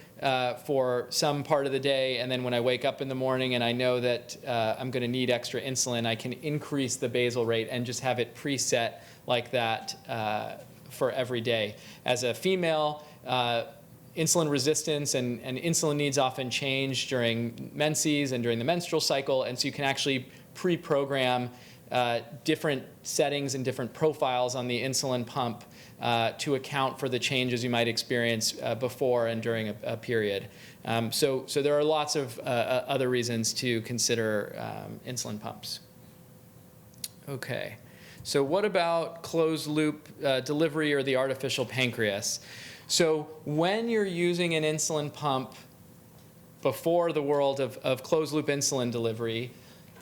for some part of the day, and then when I wake up in the morning and I know that I'm going to need extra insulin, I can increase the basal rate and just have it preset like that for every day. As a female, insulin resistance and insulin needs often change during menses and during the menstrual cycle, and so you can actually pre-program different settings and different profiles on the insulin pump to account for the changes you might experience before and during a period. So there are lots of other reasons to consider insulin pumps. Okay, so what about closed loop delivery or the artificial pancreas? So when you're using an insulin pump before the world of closed loop insulin delivery,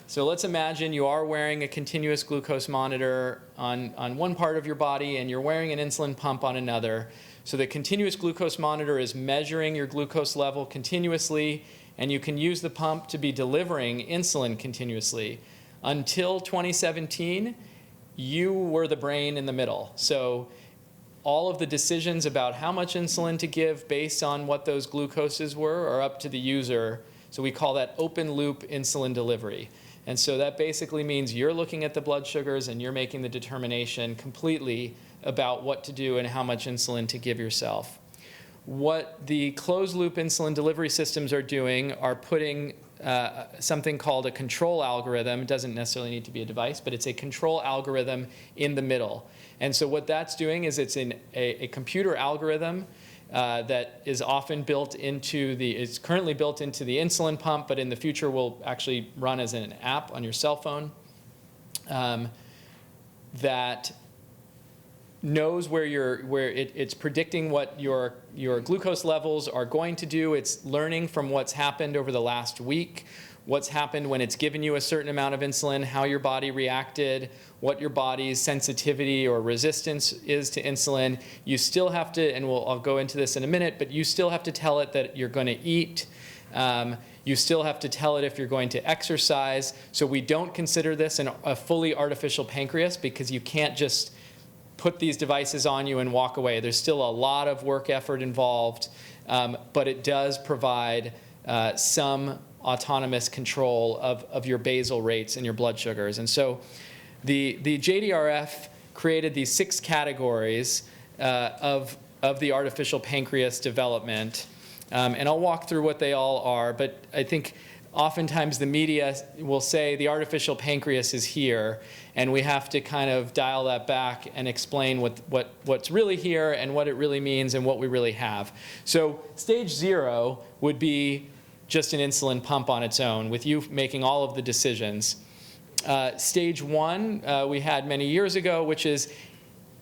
so let's imagine you are wearing a continuous glucose monitor on one part of your body and you're wearing an insulin pump on another. So the continuous glucose monitor is measuring your glucose level continuously, and you can use the pump to be delivering insulin continuously. Until 2017, you were the brain in the middle. So all of the decisions about how much insulin to give based on what those glucoses were are up to the user. So we call that open loop insulin delivery. And so that basically means you're looking at the blood sugars and you're making the determination completely about what to do and how much insulin to give yourself. What the closed loop insulin delivery systems are doing are putting something called a control algorithm. It doesn't necessarily need to be a device, but it's a control algorithm in the middle. And so what that's doing is it's a computer algorithm that is often built into is currently built into the insulin pump, but in the future will actually run as an app on your cell phone that knows it's predicting what your glucose levels are going to do. It's learning from what's happened over the last week, what's happened when it's given you a certain amount of insulin, how your body reacted, what your body's sensitivity or resistance is to insulin. You still have to, and I'll go into this in a minute, but you still have to tell it that you're going to eat. You still have to tell it if you're going to exercise. So we don't consider this a fully artificial pancreas because you can't just put these devices on you and walk away. There's still a lot of work effort involved, but it does provide some autonomous control of your basal rates and your blood sugars. And so the JDRF created these 6 categories of the artificial pancreas development. And I'll walk through what they all are, but I think oftentimes the media will say the artificial pancreas is here, and we have to kind of dial that back and explain what's really here and what it really means and what we really have. So stage 0 would be just an insulin pump on its own, with you making all of the decisions. Stage 1 we had many years ago, which is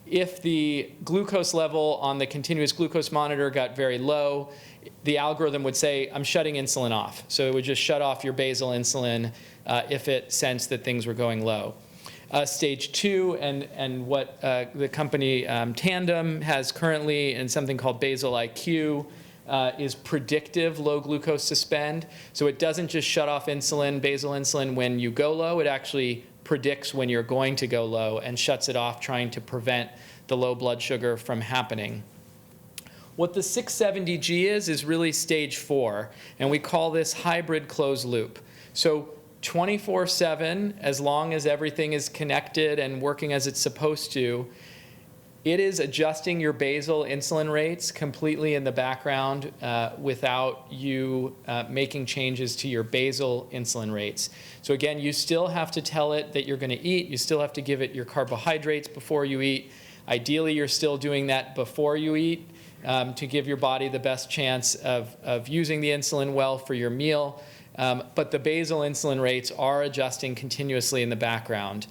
if the glucose level on the continuous glucose monitor got very low, the algorithm would say, I'm shutting insulin off. So it would just shut off your basal insulin if it sensed that things were going low. Stage 2 and what the company Tandem has currently and something called basal IQ is predictive low glucose suspend. So it doesn't just shut off insulin, basal insulin, when you go low. It actually predicts when you're going to go low and shuts it off, trying to prevent the low blood sugar from happening. What the 670G is really stage 4, and we call this hybrid closed loop. So 24/7, as long as everything is connected and working as it's supposed to, it is adjusting your basal insulin rates completely in the background without you making changes to your basal insulin rates. So again, you still have to tell it that you're going to eat. You still have to give it your carbohydrates before you eat. Ideally, you're still doing that before you eat to give your body the best chance of using the insulin well for your meal. But the basal insulin rates are adjusting continuously in the background.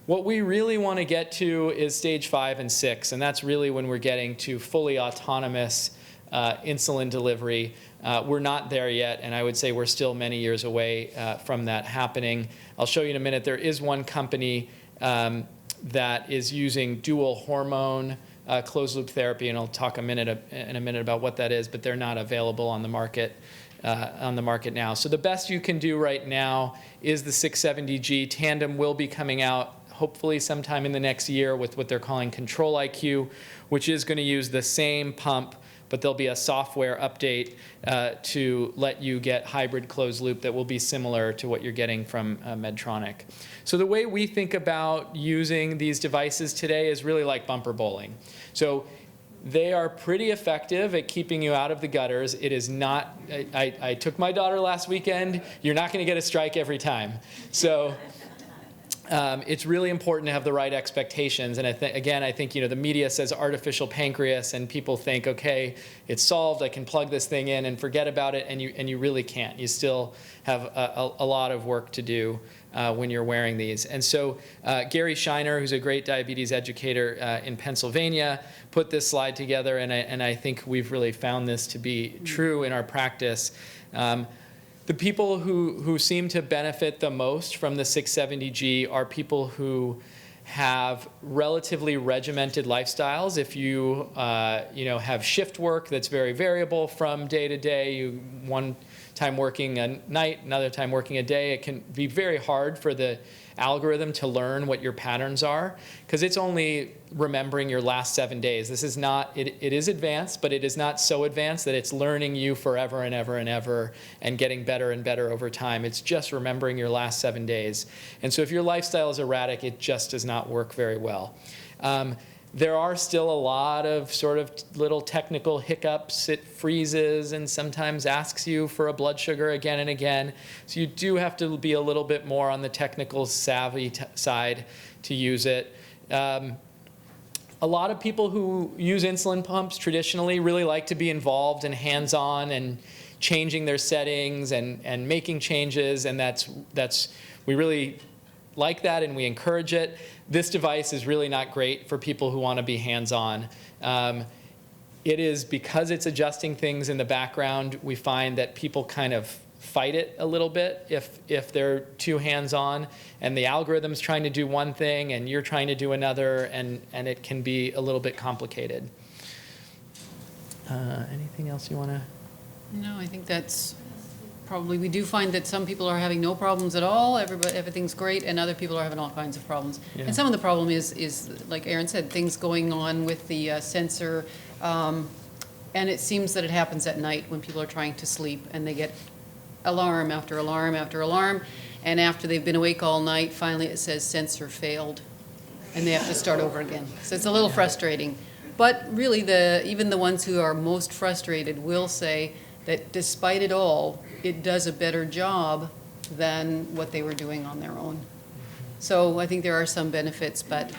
What we really want to get to is stage 5 and 6, and that's really when we're getting to fully autonomous insulin delivery. We're not there yet, and I would say we're still many years away from that happening. I'll show you in a minute. There is one company that is using dual hormone closed loop therapy, and I'll talk in a minute about what that is, but they're not available on the market now. So the best you can do right now is the 670G. Tandem will be coming out hopefully sometime in the next year with what they're calling Control IQ, which is going to use the same pump, but there'll be a software update to let you get hybrid closed loop that will be similar to what you're getting from Medtronic. So the way we think about using these devices today is really like bumper bowling. So they are pretty effective at keeping you out of the gutters. It is not, I took my daughter last weekend. You're not going to get a strike every time. So it's really important to have the right expectations. And I think the media says artificial pancreas, and people think, okay, it's solved. I can plug this thing in and forget about it. And you really can't. You still have a lot of work to do when you're wearing these. And so Gary Shiner, who's a great diabetes educator in Pennsylvania, put this slide together. And I think we've really found this to be true in our practice. The people who seem to benefit the most from the 670G are people who have relatively regimented lifestyles. If you have shift work that's very variable from day to day, one time working a night, another time working a day, it can be very hard for the algorithm to learn what your patterns are, because it's only remembering your last 7 days. This is not, it is advanced, but it is not so advanced that it's learning you forever and ever and ever and getting better and better over time. It's just remembering your last 7 days. And so if your lifestyle is erratic, it just does not work very well. There are still a lot of sort of little technical hiccups. It freezes and sometimes asks you for a blood sugar again and again. So you do have to be a little bit more on the technical savvy side to use it. A lot of people who use insulin pumps traditionally really like to be involved and hands-on and changing their settings and making changes, and we really like that and we encourage it. This device is really not great for people who want to be hands-on. It is, because it's adjusting things in the background, we find that people kind of fight it a little bit if they're too hands-on, and the algorithm's trying to do one thing and you're trying to do another, and it can be a little bit complicated. Anything else you want to? No, I think that's probably, we do find that some people are having no problems at all, everything's great, and other people are having all kinds of problems. Yeah. And some of the problem is, like Aaron said, things going on with the sensor, and it seems that it happens at night when people are trying to sleep, and they get alarm after alarm after alarm, and after they've been awake all night, finally it says sensor failed, and they have to start over again. So it's a little frustrating. But really, even the ones who are most frustrated will say that despite it all, it does a better job than what they were doing on their own. So I think there are some benefits, but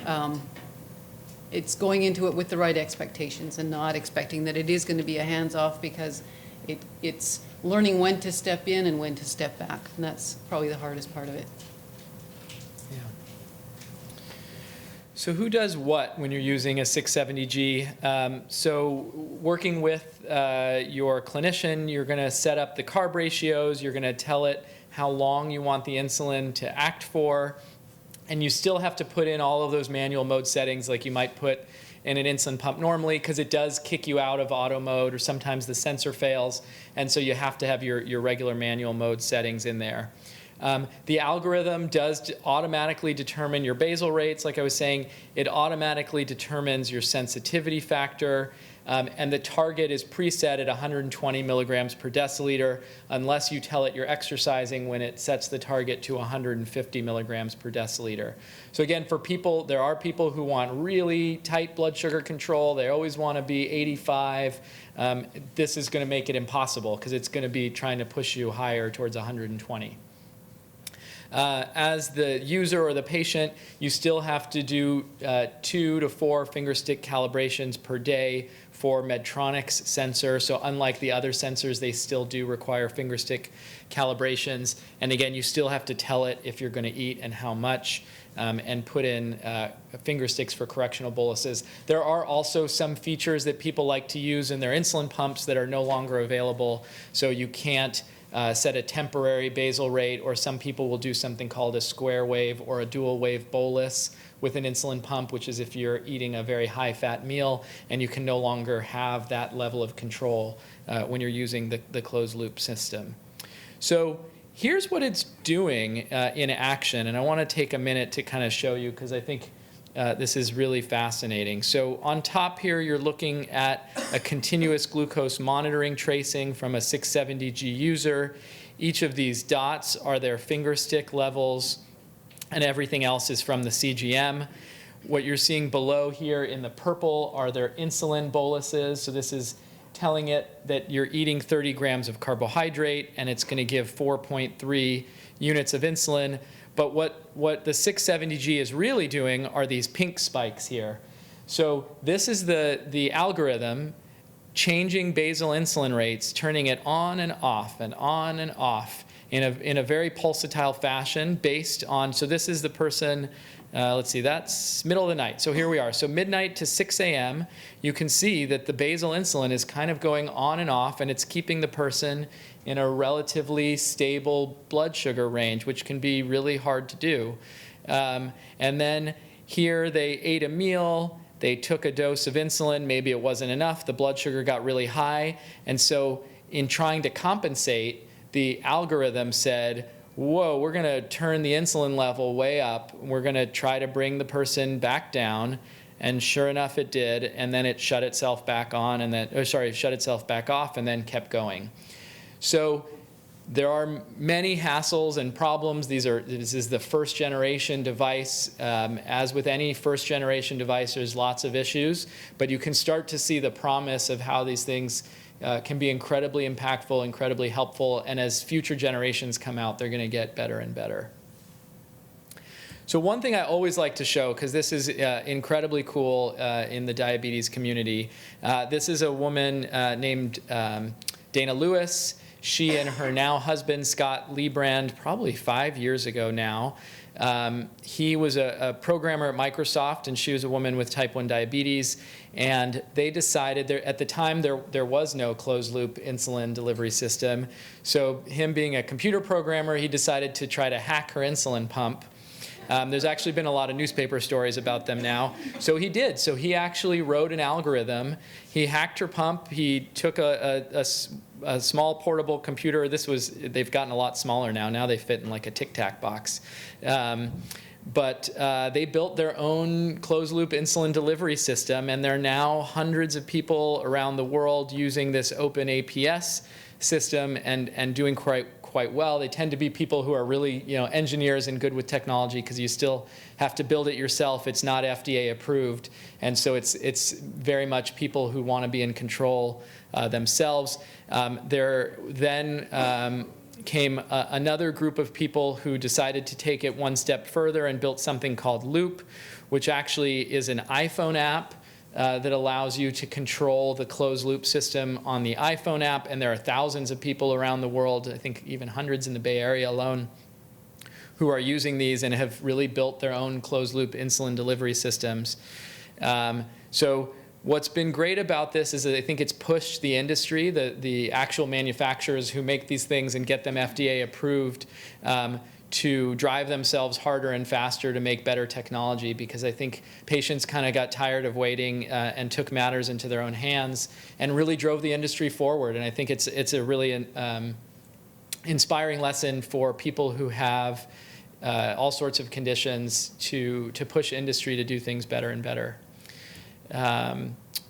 it's going into it with the right expectations and not expecting that it is going to be a hands-off, because it's learning when to step in and when to step back, and that's probably the hardest part of it. Yeah. So who does what when you're using a 670G? So working with your clinician, you're going to set up the carb ratios, you're going to tell it how long you want the insulin to act for, and you still have to put in all of those manual mode settings like you might put in an insulin pump normally, because it does kick you out of auto mode, or sometimes the sensor fails, and so you have to have your regular manual mode settings in there. The algorithm does automatically determine your basal rates. Like I was saying, it automatically determines your sensitivity factor, and the target is preset at 120 milligrams per deciliter, unless you tell it you're exercising, when it sets the target to 150 milligrams per deciliter. So again, for people, there are people who want really tight blood sugar control. They always want to be 85. This is going to make it impossible, because it's going to be trying to push you higher towards 120. As the user or the patient, you still have to do 2 to 4 finger stick calibrations per day for Medtronic's sensor. So unlike the other sensors, they still do require finger stick calibrations. And again, you still have to tell it if you're going to eat and how much, and put in finger sticks for correctional boluses. There are also some features that people like to use in their insulin pumps that are no longer available. So you can't set a temporary basal rate, or some people will do something called a square wave or a dual wave bolus with an insulin pump, which is if you're eating a very high-fat meal and you can no longer have that level of control when you're using the closed-loop system. So here's what it's doing in action, and I want to take a minute to kind of show you, because I think this is really fascinating. So on top here, you're looking at a continuous glucose monitoring tracing from a 670G user. Each of these dots are their finger stick levels, and everything else is from the CGM. What you're seeing below here in the purple are their insulin boluses. So this is telling it that you're eating 30 grams of carbohydrate, and it's going to give 4.3 units of insulin. But what the 670G is really doing are these pink spikes here. So this is the algorithm changing basal insulin rates, turning it on and off and on and off in a very pulsatile fashion based on, so this is the person, let's see, that's middle of the night. So here we are. So midnight to 6 a.m., you can see that the basal insulin is kind of going on and off, and it's keeping the person in a relatively stable blood sugar range, which can be really hard to do. And then here they ate a meal, they took a dose of insulin, maybe it wasn't enough, the blood sugar got really high, and so in trying to compensate, the algorithm said, whoa, we're going to turn the insulin level way up, we're going to try to bring the person back down, and sure enough it did, and then it shut itself back on, and then, shut itself back off, and then kept going. So there are many hassles and problems. This is the first generation device. As with any first generation device, there's lots of issues, but you can start to see the promise of how these things can be incredibly impactful, incredibly helpful, and as future generations come out, they're going to get better and better. So one thing I always like to show, because this is incredibly cool in the diabetes community, this is a woman named Dana Lewis. She and her now husband, Scott Lebrand, probably 5 years ago now, he was a programmer at Microsoft, and she was a woman with type 1 diabetes. And they decided, at the time there was no closed-loop insulin delivery system. So him being a computer programmer, he decided to try to hack her insulin pump. There's actually been a lot of newspaper stories about them now. So he did. So he actually wrote an algorithm. He hacked her pump. He took a small portable computer. They've gotten a lot smaller now. Now they fit in like a Tic Tac box. But they built their own closed-loop insulin delivery system, and there are now hundreds of people around the world using this open APS system and doing quite well. They tend to be people who are really, engineers and good with technology, because you still have to build it yourself. It's not FDA approved, and so it's very much people who want to be in control themselves. There then came another group of people who decided to take it one step further and built something called Loop, which actually is an iPhone app that allows you to control the closed loop system on the iPhone app. And there are thousands of people around the world, I think even hundreds in the Bay Area alone, who are using these and have really built their own closed loop insulin delivery systems. So what's been great about this is that I think it's pushed the industry, the actual manufacturers who make these things and get them FDA approved, to drive themselves harder and faster to make better technology, because I think patients kind of got tired of waiting and took matters into their own hands and really drove the industry forward. And I think it's a really inspiring lesson for people who have all sorts of conditions to push industry to do things better and better.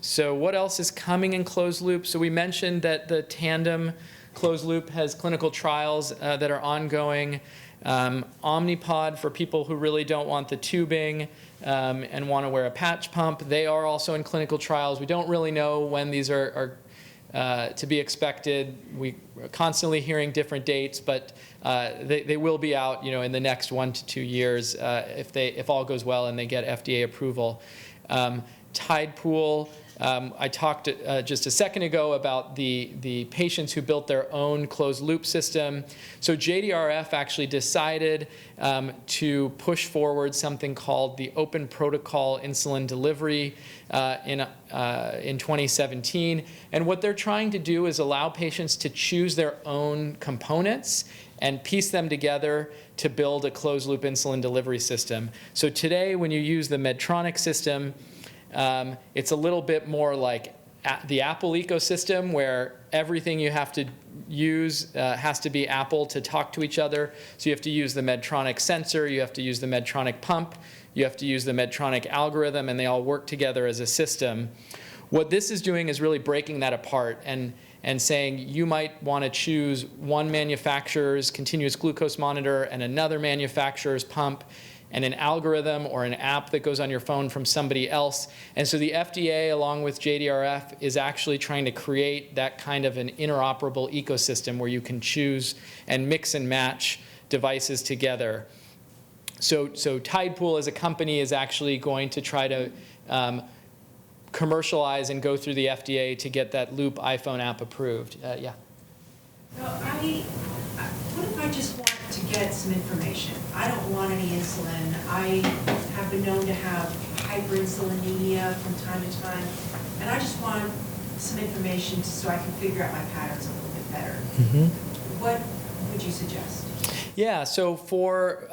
So what else is coming in closed loop? So we mentioned that the Tandem closed loop has clinical trials that are ongoing. Omnipod for people who really don't want the tubing and want to wear a patch pump. They are also in clinical trials. We don't really know when these are to be expected. We're constantly hearing different dates, but they will be out, in the next 1 to 2 years if all goes well and they get FDA approval. Tide Pool. I talked just a second ago about the patients who built their own closed loop system. So JDRF actually decided to push forward something called the Open Protocol Insulin Delivery in 2017. And what they're trying to do is allow patients to choose their own components and piece them together to build a closed loop insulin delivery system. So today, when you use the Medtronic system, it's a little bit more like the Apple ecosystem, where everything you have to use has to be Apple to talk to each other. So you have to use the Medtronic sensor, you have to use the Medtronic pump, you have to use the Medtronic algorithm, and they all work together as a system. What this is doing is really breaking that apart and saying you might want to choose one manufacturer's continuous glucose monitor and another manufacturer's pump, and an algorithm or an app that goes on your phone from somebody else. And so the FDA, along with JDRF, is actually trying to create that kind of an interoperable ecosystem where you can choose and mix and match devices together. So Tide Pool as a company is actually going to try to commercialize and go through the FDA to get that Loop iPhone app approved. Yeah. Well, what if I just want to get some information? I don't want any insulin. I have been known to have hyperinsulinemia from time to time, and I just want some information so I can figure out my patterns a little bit better. What would you suggest? Yeah, so for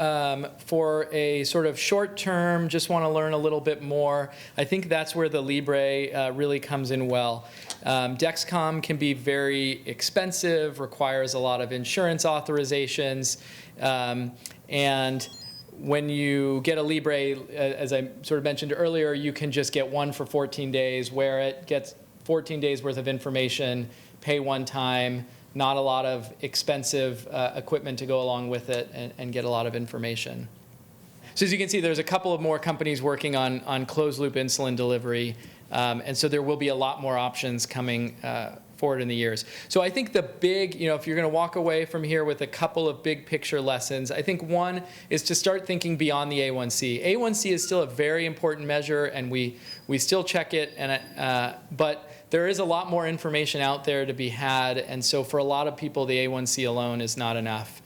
a sort of short term, just want to learn a little bit more, I think that's where the Libre really comes in well. Dexcom can be very expensive, requires a lot of insurance authorizations, and when you get a Libre, as I sort of mentioned earlier, you can just get one for 14 days, wear it, get 14 days worth of information, pay one time, not a lot of expensive equipment to go along with it, and get a lot of information. So as you can see, there's a couple of more companies working on closed-loop insulin delivery, and so there will be a lot more options coming forward in the years. So I think the big, if you're going to walk away from here with a couple of big picture lessons, I think one is to start thinking beyond the A1C. A1C is still a very important measure, and we still check it, but there is a lot more information out there to be had, and so for a lot of people, the A1C alone is not enough.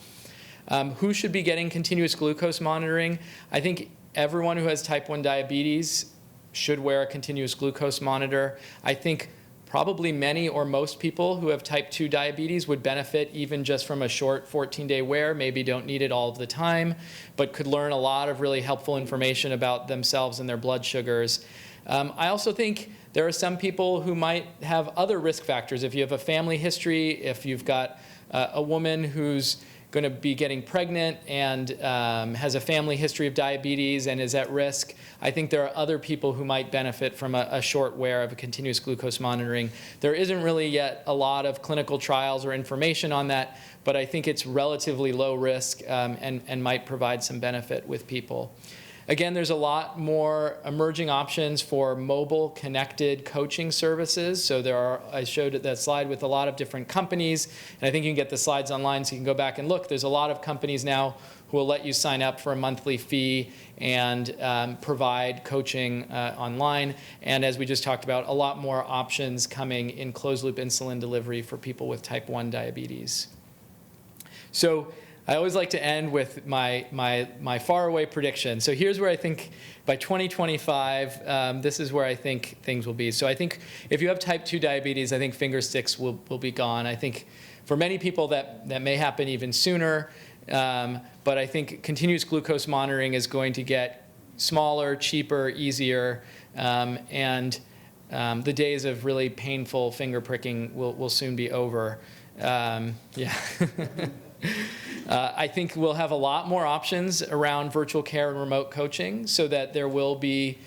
Who should be getting continuous glucose monitoring? I think everyone who has type 1 diabetes should wear a continuous glucose monitor. I think probably many or most people who have type 2 diabetes would benefit even just from a short 14-day wear, maybe don't need it all of the time, but could learn a lot of really helpful information about themselves and their blood sugars. I also think there are some people who might have other risk factors. If you have a family history, if you've got a woman who's going to be getting pregnant and has a family history of diabetes and is at risk, I think there are other people who might benefit from a short wear of a continuous glucose monitoring. There isn't really yet a lot of clinical trials or information on that, but I think it's relatively low risk and might provide some benefit with people. Again, there's a lot more emerging options for mobile connected coaching services. So I showed that slide with a lot of different companies, and I think you can get the slides online so you can go back and look. There's a lot of companies now who will let you sign up for a monthly fee and provide coaching online. And as we just talked about, a lot more options coming in closed-loop insulin delivery for people with type 1 diabetes. So I always like to end with my faraway prediction. So here's where I think by 2025, this is where I think things will be. So I think if you have type 2 diabetes, I think finger sticks will be gone. I think for many people that may happen even sooner, but I think continuous glucose monitoring is going to get smaller, cheaper, easier, and the days of really painful finger pricking will soon be over. Yeah. I think we'll have a lot more options around virtual care and remote coaching so that there will be,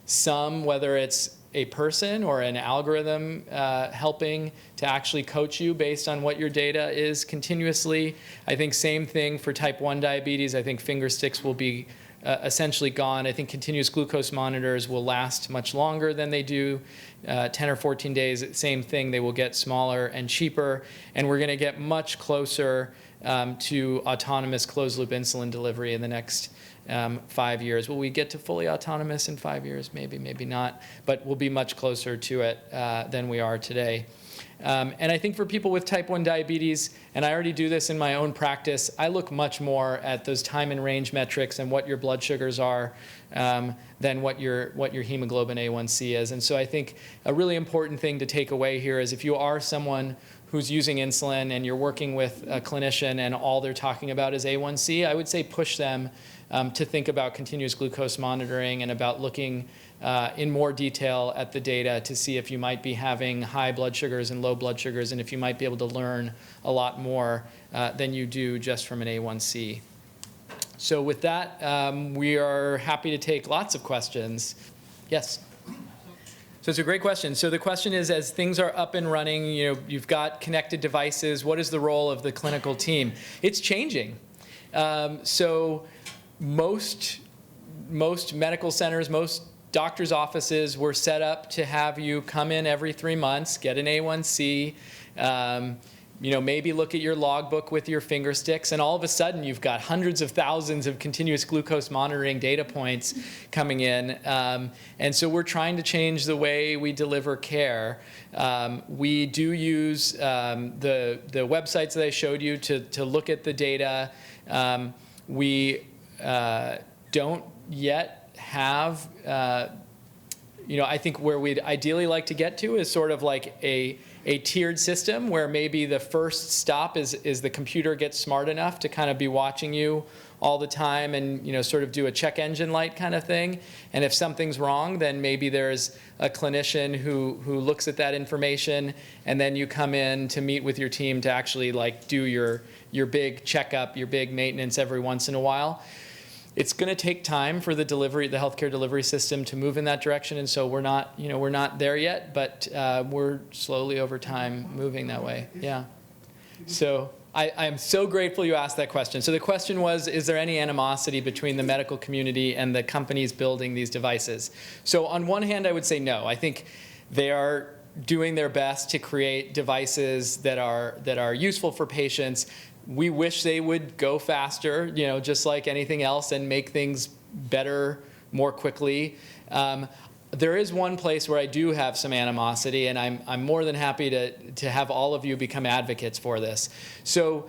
some, whether it's a person or an algorithm helping to actually coach you based on what your data is continuously. I think same thing for type 1 diabetes. I think finger sticks will be essentially gone. I think continuous glucose monitors will last much longer than they do 10 or 14 days. Same thing, they will get smaller and cheaper, and we're going to get much closer to autonomous closed-loop insulin delivery in the next 5 years. Will we get to fully autonomous in 5 years? Maybe, maybe not, but we'll be much closer to it than we are today. And I think for people with type 1 diabetes, and I already do this in my own practice, I look much more at those time and range metrics and what your blood sugars are than what your hemoglobin A1C is. And so I think a really important thing to take away here is if you are someone who's using insulin and you're working with a clinician and all they're talking about is A1C, I would say push them to think about continuous glucose monitoring and about looking in more detail at the data to see if you might be having high blood sugars and low blood sugars, and if you might be able to learn a lot more than you do just from an A1C. So with that, we are happy to take lots of questions. Yes? So it's a great question. So the question is, as things are up and running, you've got connected devices, what is the role of the clinical team? It's changing. So most medical centers, most doctors' offices were set up to have you come in every 3 months, get an A1C, maybe look at your logbook with your finger sticks, and all of a sudden you've got hundreds of thousands of continuous glucose monitoring data points coming in. And so we're trying to change the way we deliver care. We do use the websites that I showed you to look at the data. We don't yet have, I think where we'd ideally like to get to is sort of like a tiered system where maybe the first stop is the computer gets smart enough to kind of be watching you all the time and sort of do a check engine light kind of thing. And if something's wrong, then maybe there's a clinician who looks at that information, and then you come in to meet with your team to actually like do your big checkup, your big maintenance every once in a while. It's going to take time for the healthcare delivery system to move in that direction, and so we're not there yet, but we're slowly over time moving that way. Yeah. So I'm so grateful you asked that question. So the question was, is there any animosity between the medical community and the companies building these devices? So on one hand, I would say no. I think they are doing their best to create devices that are useful for patients. We wish they would go faster, just like anything else, and make things better more quickly. There is one place where I do have some animosity, and I'm more than happy to have all of you become advocates for this. So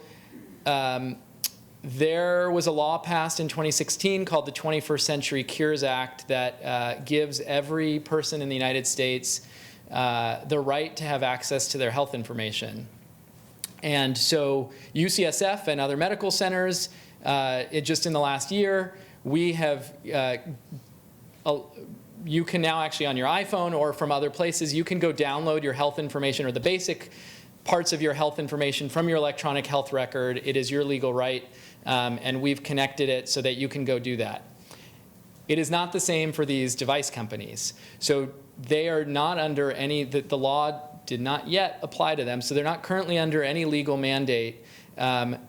there was a law passed in 2016 called the 21st Century Cures Act that gives every person in the United States the right to have access to their health information. And so UCSF and other medical centers, just in the last year, we have, you can now actually on your iPhone or from other places, you can go download your health information or the basic parts of your health information from your electronic health record. It is your legal right, and we've connected it so that you can go do that. It is not the same for these device companies. So they are not under any, the law did not yet apply to them, so they're not currently under any legal mandate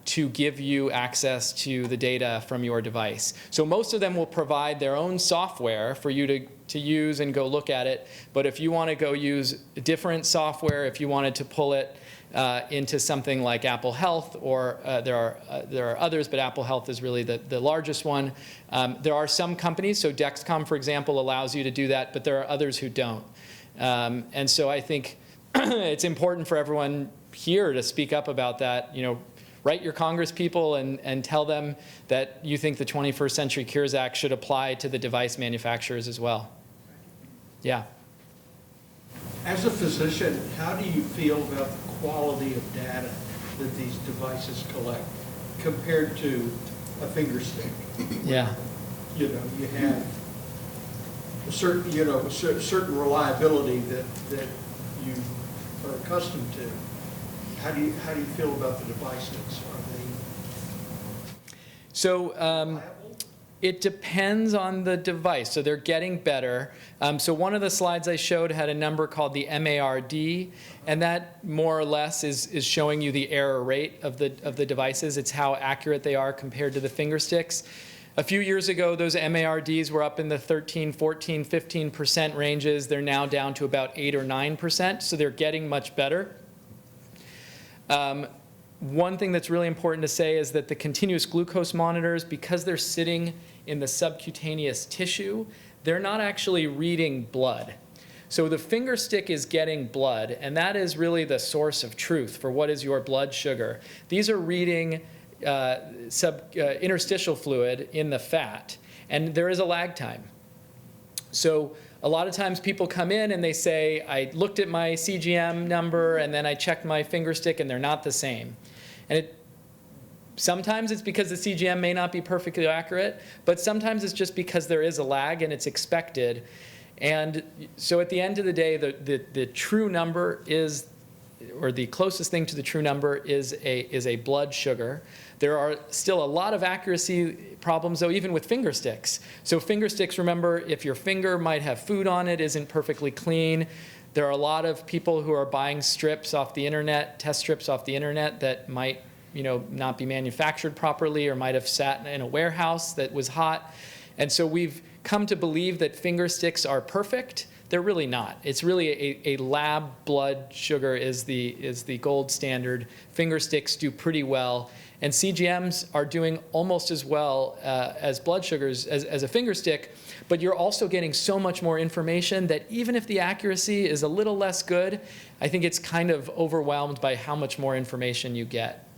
to give you access to the data from your device. So most of them will provide their own software for you to use and go look at it, but if you want to go use different software, if you wanted to pull it into something like Apple Health, or there are others, but Apple Health is really the largest one. There are some companies, so Dexcom, for example, allows you to do that, but there are others who don't. And so I think it's important for everyone here to speak up about that. Write your Congress people and tell them that you think the 21st Century Cures Act should apply to the device manufacturers as well. Yeah. As a physician, how do you feel about the quality of data that these devices collect compared to a finger stick? Yeah. You have a certain, certain reliability that you are accustomed to. How do you feel about the devices? Are they reliable? It depends on the device. So they're getting better. So one of the slides I showed had a number called the MARD, and that more or less is showing you the error rate of the devices. It's how accurate they are compared to the finger sticks. A few years ago, those MARDs were up in the 13, 14, 15% ranges. They're now down to about 8 or 9%, so they're getting much better. One thing that's really important to say is that the continuous glucose monitors, because they're sitting in the subcutaneous tissue, they're not actually reading blood. So the finger stick is getting blood, and that is really the source of truth for what is your blood sugar. These are reading interstitial fluid in the fat, and there is a lag time. So a lot of times people come in and they say, I looked at my CGM number and then I checked my finger stick and they're not the same. And sometimes it's because the CGM may not be perfectly accurate, but sometimes it's just because there is a lag and it's expected. And so at the end of the day, the true number is, or the closest thing to the true number is a blood sugar. There are still a lot of accuracy problems, though, even with finger sticks. So finger sticks, remember, if your finger might have food on it, isn't perfectly clean. There are a lot of people who are buying strips off the internet, test strips off the internet that might, not be manufactured properly or might have sat in a warehouse that was hot. And so we've come to believe that finger sticks are perfect, They're really not. It's really a lab blood sugar is the gold standard. Finger sticks do pretty well. And CGMs are doing almost as well as blood sugars as a finger stick, but you're also getting so much more information that even if the accuracy is a little less good, I think it's kind of overwhelmed by how much more information you get.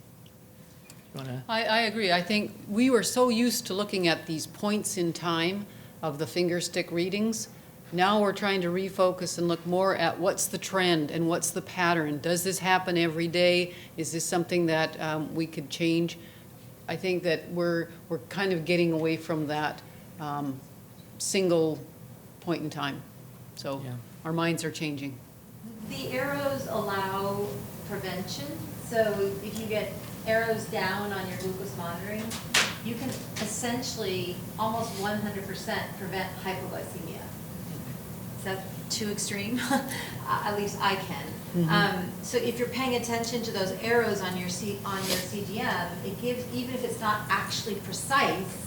You wanna? I agree. I think we were so used to looking at these points in time of the finger stick readings. Now we're trying to refocus and look more at what's the trend and what's the pattern. Does this happen every day? Is this something that we could change? I think that we're kind of getting away from that single point in time. So Yeah. our minds are changing. The arrows allow prevention, so if you get arrows down on your glucose monitoring, you can essentially almost 100% prevent hypoglycemia. Is that too extreme? At least I can. So if you're paying attention to those arrows on your CGM, it gives, even if it's not actually precise,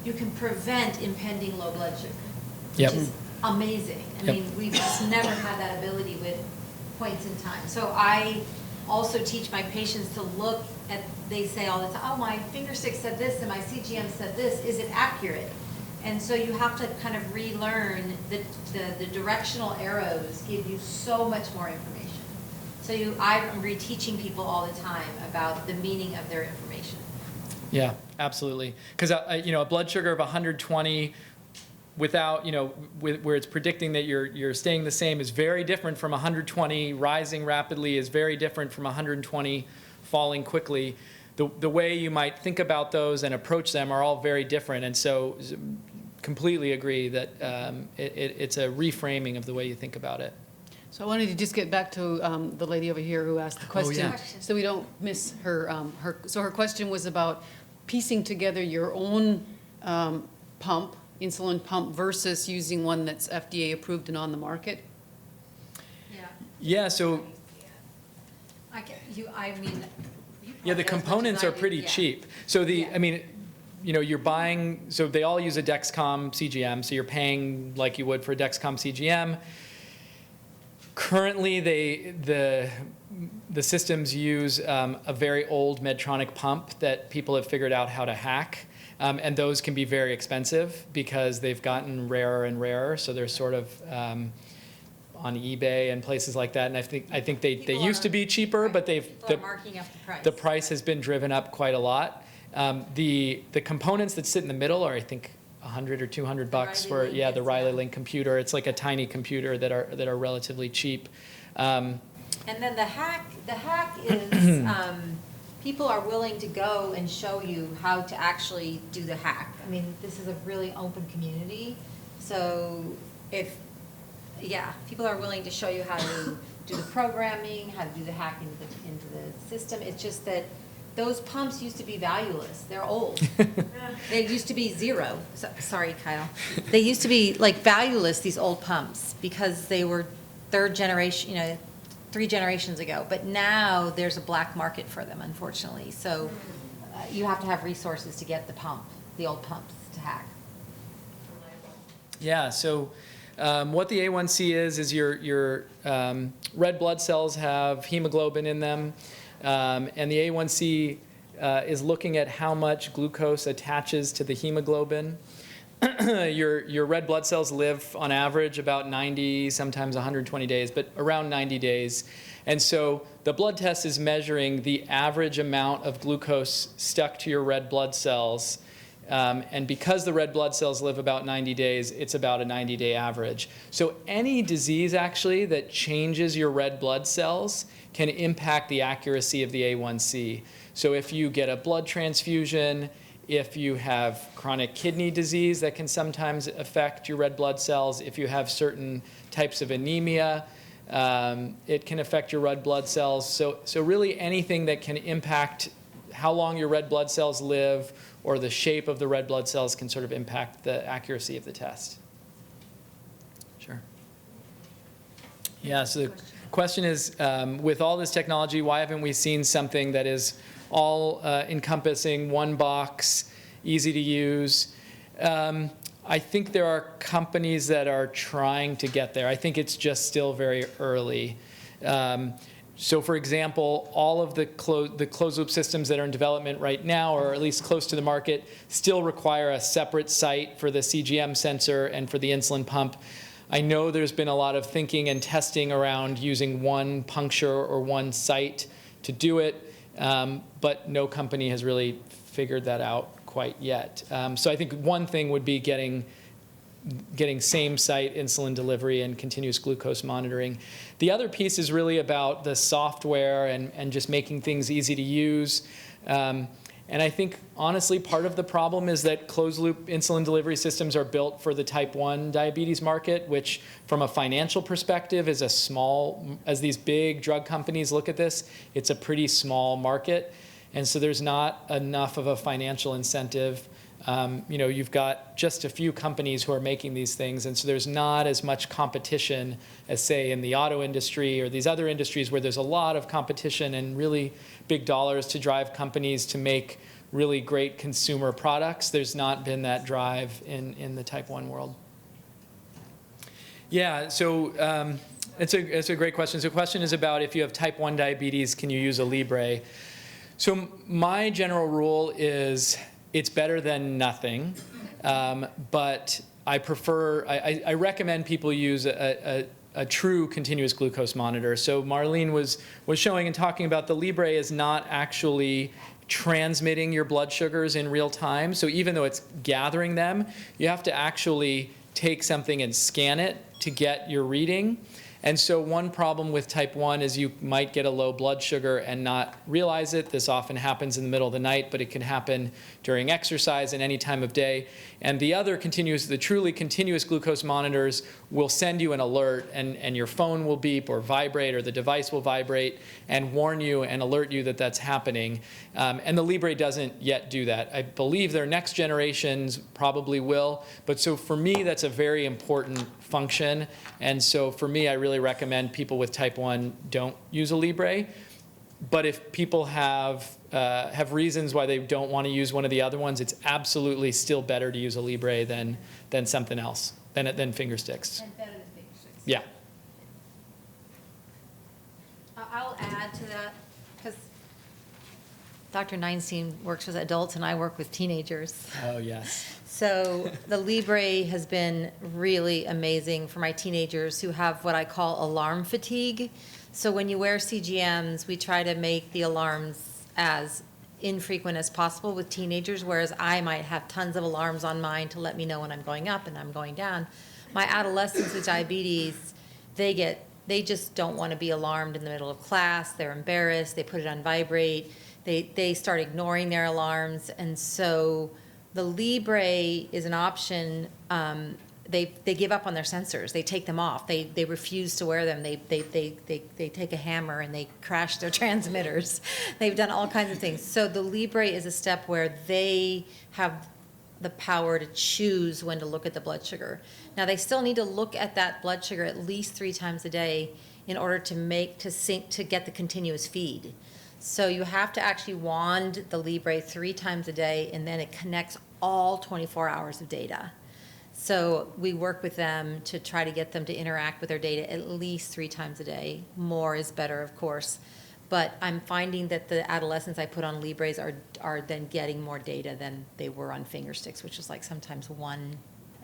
you can prevent impending low blood sugar, which Yep. is amazing. I Yep. mean, we've just never had that ability with points in time. So I also teach my patients to look at, they say all the time, oh, my finger stick said this and my CGM said this, is it accurate? And so you have to kind of relearn the directional arrows give you so much more information. So I'm reteaching people all the time about the meaning of their information. Yeah, absolutely. Because a blood sugar of 120 without, where it's predicting that you're staying the same is very different from 120 rising rapidly, is very different from 120 falling quickly. The way you might think about those and approach them are all very different. And so completely agree that it's a reframing of the way you think about it. So I wanted to just get back to the lady over here who asked the question, yeah. so we don't miss her. So her question was about piecing together your own pump, insulin pump, versus using one that's FDA approved and on the market. Yeah. Yeah, so Yeah, the components are pretty cheap. So you're buying, so they all use a Dexcom CGM, so you're paying like you would for a Dexcom CGM. Currently, the systems use a very old Medtronic pump that people have figured out how to hack, and those can be very expensive because they've gotten rarer and rarer. So they're sort of on eBay and places like that. And I think they People used to be cheaper, but People are marking up the price. the price has been driven up quite a lot. The components that sit in the middle are, I think, $100 or $200 for Riley Link, the Riley Link computer. It's like a tiny computer that are relatively cheap. And then the hack is, people are willing to go and show you how to actually do the hack. I mean, this is a really open community, so people are willing to show you how to do the programming, how to do the hack into the system. It's just that those pumps used to be valueless. They're old. They used to be zero. Sorry, Kyle. They used to be like valueless, these old pumps, because they were third generation, 3 generations ago. But now there's a black market for them, unfortunately. So you have to have resources to get the old pumps to hack. Yeah, so what the A1C is your red blood cells have hemoglobin in them, and the A1C is looking at how much glucose attaches to the hemoglobin. Your red blood cells live on average about 90, sometimes 120 days, but around 90 days. And so the blood test is measuring the average amount of glucose stuck to your red blood cells. And because the red blood cells live about 90 days, it's about a 90-day average. So any disease actually that changes your red blood cells can impact the accuracy of the A1C. So if you get a blood transfusion, if you have chronic kidney disease, that can sometimes affect your red blood cells. If you have certain types of anemia, it can affect your red blood cells. So really anything that can impact how long your red blood cells live or the shape of the red blood cells can sort of impact the accuracy of the test. Sure. Yeah, so the question is, with all this technology, why haven't we seen something that is all encompassing, one box, easy to use? I think there are companies that are trying to get there. I think it's just still very early. So for example, all of the closed loop systems that are in development right now, or at least close to the market, still require a separate site for the CGM sensor and for the insulin pump. I know there's been a lot of thinking and testing around using one puncture or one site to do it, but no company has really figured that out quite yet. So I think one thing would be getting same site insulin delivery and continuous glucose monitoring. The other piece is really about the software and just making things easy to use. And I think, honestly, part of the problem is that closed-loop insulin delivery systems are built for the type 1 diabetes market, which, from a financial perspective, is a small, as these big drug companies look at this, it's a pretty small market. And so there's not enough of a financial incentive. You've got just a few companies who are making these things, and so there's not as much competition as, say, in the auto industry or these other industries where there's a lot of competition and really big dollars to drive companies to make really great consumer products. There's not been that drive in the type 1 world. Yeah, so it's a great question. So the question is about if you have type 1 diabetes, can you use a Libre? So my general rule is it's better than nothing, but I recommend people use a true continuous glucose monitor. So Marlene was showing and talking about the Libre is not actually transmitting your blood sugars in real time. So even though it's gathering them, you have to actually take something and scan it to get your reading. And so one problem with type 1 is you might get a low blood sugar and not realize it. This often happens in the middle of the night, but it can happen during exercise and any time of day. And the other the truly continuous glucose monitors will send you an alert, and your phone will beep or vibrate, or the device will vibrate and warn you and alert you that that's happening. And the Libre doesn't yet do that. I believe their next generations probably will. But so for me, that's a very important function. And so for me, I really recommend people with type 1 don't use a Libre. But if people have reasons why they don't want to use one of the other ones, it's absolutely still better to use a Libre than something else, than finger sticks. And better than finger sticks. Yeah. I'll add to that, because Dr. Neinstein works with adults and I work with teenagers. Oh, yes. So the Libre has been really amazing for my teenagers who have what I call alarm fatigue. So when you wear CGMs, we try to make the alarms as infrequent as possible with teenagers, whereas I might have tons of alarms on mine to let me know when I'm going up and I'm going down. My adolescents with diabetes, they just don't want to be alarmed in the middle of class. They're embarrassed. They put it on vibrate. They start ignoring their alarms. And so the Libre is an option. They give up on their sensors. They take them off. They refuse to wear them. They take a hammer and they crash their transmitters. They've done all kinds of things. So the Libre is a step where they have the power to choose when to look at the blood sugar. Now they still need to look at that blood sugar at least 3 times a day in order to get the continuous feed. So you have to actually wand the Libre 3 times a day, and then it connects all 24 hours of data. So we work with them to try to get them to interact with their data at least 3 times a day. More is better, of course. But I'm finding that the adolescents I put on Libres are then getting more data than they were on finger sticks, which is like sometimes 1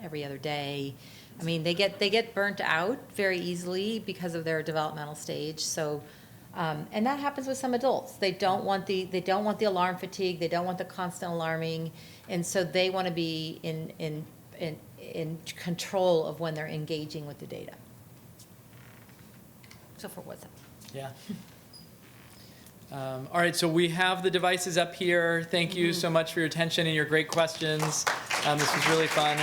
every other day. I mean, they get burnt out very easily because of their developmental stage. So, and that happens with some adults. They don't want the alarm fatigue. They don't want the constant alarming, and so they want to be in control of when they're engaging with the data. So for what's up? Yeah. All right, so we have the devices up here. Thank you so much for your attention and your great questions. This was really fun.